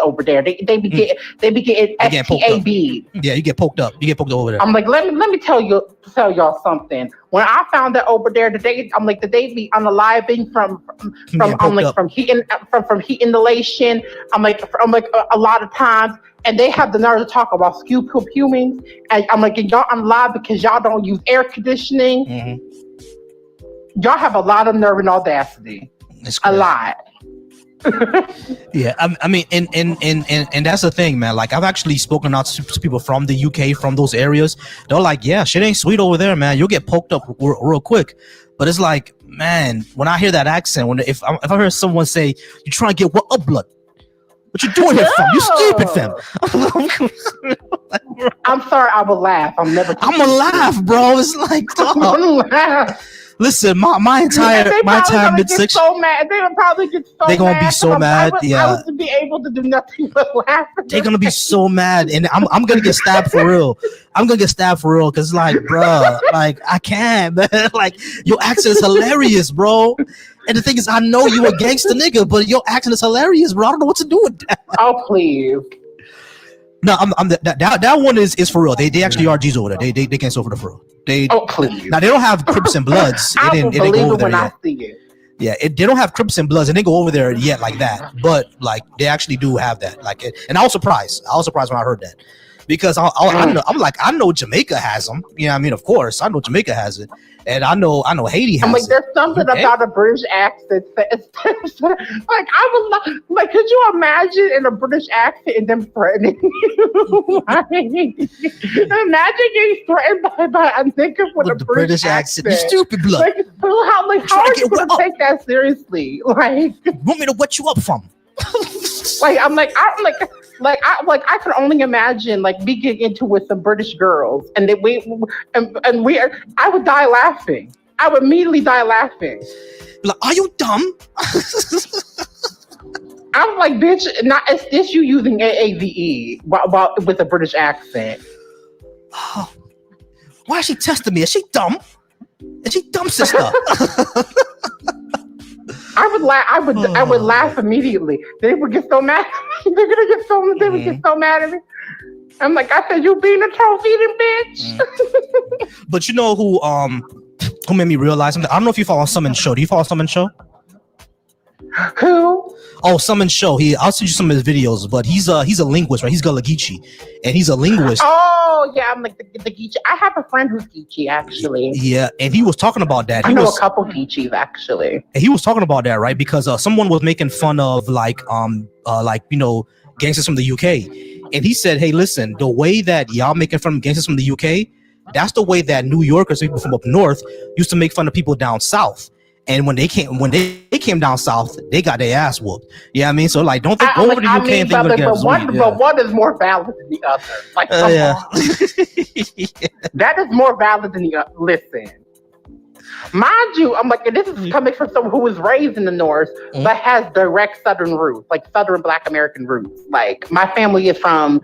over there. They be getting STAB. Yeah, you get poked up. You get poked over there. I'm like, let me tell y'all something. When I found that over there today, I'm like, the day be unaliving from heat inhalation. I'm like a lot of times. And they have the nerve to talk about skew puming. And I'm like, y'all unalive because y'all don't use air conditioning. Mm-hmm. Y'all have a lot of nerve and audacity. A lot. Yeah, I mean, and that's the thing, man. Like, I've actually spoken out to people from the UK, from those areas. They're like, yeah, shit ain't sweet over there, man. You'll get poked up real quick. But it's like, man, when I hear that accent, if I hear someone say, "You trying to get what up blood?" What you doing here, fam? You stupid, fam. I'm sorry, I will laugh. I'm gonna laugh, bro. It's like, I'm gonna laugh. Listen, my entire midsection. So mad. They would probably get so mad. They're gonna be so mad. I would be able to do nothing but laugh. They're gonna be so mad, and I'm gonna get stabbed for real. I'm gonna get stabbed for real, cause like, bro, like I can't, man. Like, your accent is hilarious, bro. And the thing is, I know you a gangster nigga, but your accent is hilarious, bro. I don't know what to do with that. Oh, please. No, that one is for real. They actually are G's over there. They can't suffer the for real. Please. Now they don't have Crips and Bloods. I will believe it when I see it. Yeah, they don't have Crips and Bloods, and they go over there yet like that. But like they actually do have that. Like, and I was surprised. I was surprised when I heard that, because I know, I'm like, I know Jamaica has them. You know what I mean? Of course, I know Jamaica has it, and I know Haiti has I'm like, it. there's something about a British accent. Like, I would like, could you imagine in a British accent and them threatening you? Like, imagine getting threatened by a nigga with a British accent. You stupid blood. Like, how are you going to take that seriously? Like, want me to wet you up from? like, I can only imagine like me getting into with some British girls, and I would die laughing. I would immediately die laughing. Like, are you dumb? I'm like, bitch, is this you using AAVE with a British accent? Oh, why is she testing me? Is she dumb? Is she dumb, sister? I would laugh immediately. They would get so mad. They would get so mad at me. I'm like, I said, you being a trophy eating bitch. But you know who made me realize something? I don't know if you follow Summon's Show. Do you follow Summon's Show? Who? Oh, Summon's Show. I'll send you some of his videos, but he's a linguist, right? He's Gullah-Geechee, and he's a linguist. Oh yeah, I'm like the Geechee. I have a friend who's Geechee actually. Yeah, and he was talking about that. I know a couple Geechees actually. And he was talking about that, right? Because someone was making fun of gangsters from the UK, and he said, "Hey, listen, the way that y'all making fun of gangsters from the UK, that's the way that New Yorkers, people from up north, used to make fun of people down south." And when they came down south, they got their ass whooped. Yeah, you know I mean, so like, don't think over the UK and think you're gonna get but one is more valid than the other. Like, yeah. That is more valid than the other. Listen, mind you, I'm like, and this is coming from someone who was raised in the North, but has direct Southern roots, like Southern Black American roots. Like, my family my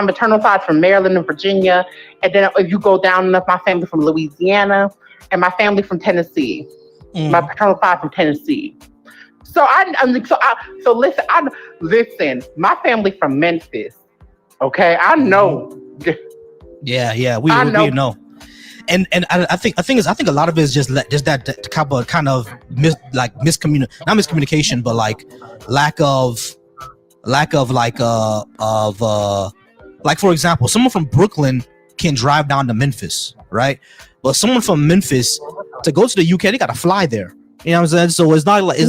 maternal side from Maryland and Virginia, and then if you go down enough, my family from Louisiana. And my family from Tennessee, my paternal side from Tennessee. So listen. My family from Memphis. Okay, I know. Yeah, we know. And I think a lot of it is just that kind of not miscommunication, but like lack of for example, someone from Brooklyn can drive down to Memphis, right? But someone from Memphis to go to the UK, they gotta fly there. You know what I'm saying? So it's not like we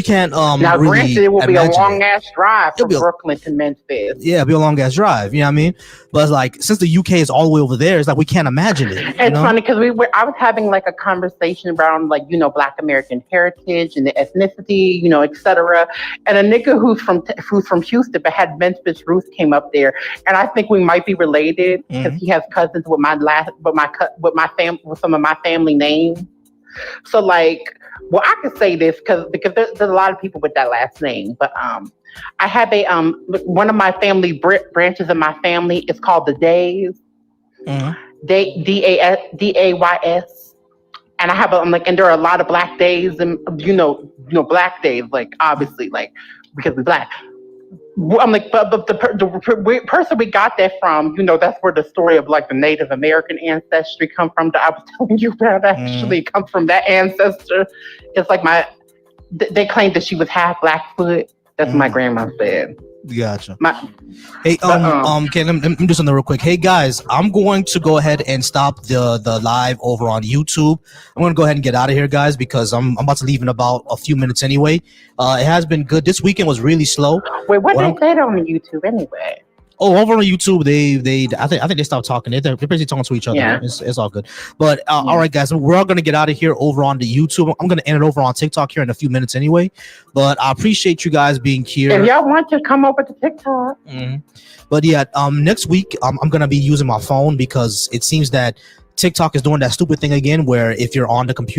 can't now really granted, it will be a long ass drive from Brooklyn to Memphis. Yeah, it'll be a long ass drive, you know what I mean? But it's like, since the UK is all the way over there, it's like we can't imagine it. It's funny because I was having like a conversation around like, Black American heritage and the ethnicity, etc. And a nigga who's from Houston but had Memphis roots came up there, and I think we might be related because he has cousins with some of my family names. So like, well, I could say this because there's a lot of people with that last name, but I have one of my family branches of my family is called the Days, Days, and I have and there are a lot of Black Days, and Black Days, like obviously like because we're Black. I'm like, but the person we got that from, that's where the story of like the Native American ancestry come from. That I was telling you about actually comes from that ancestor. It's like they claimed that she was half Blackfoot. That's what my grandma said. Gotcha. Hey, okay, let me do something real quick. Hey guys, I'm going to go ahead and stop the live over on YouTube. I'm going to go ahead and get out of here, guys, because I'm about to leave in about a few minutes anyway. It has been good. This weekend was really slow. Wait, what they said on YouTube anyway? Oh, over on YouTube, I think they stopped talking. They're basically talking to each other. Yeah. It's all good. But all right, guys, we're all gonna get out of here over on the YouTube. I'm gonna end it over on TikTok here in a few minutes anyway. But I appreciate you guys being here. If y'all want to come over to TikTok. But yeah, next week I'm gonna be using my phone because it seems that TikTok is doing that stupid thing again, where if you're on the computer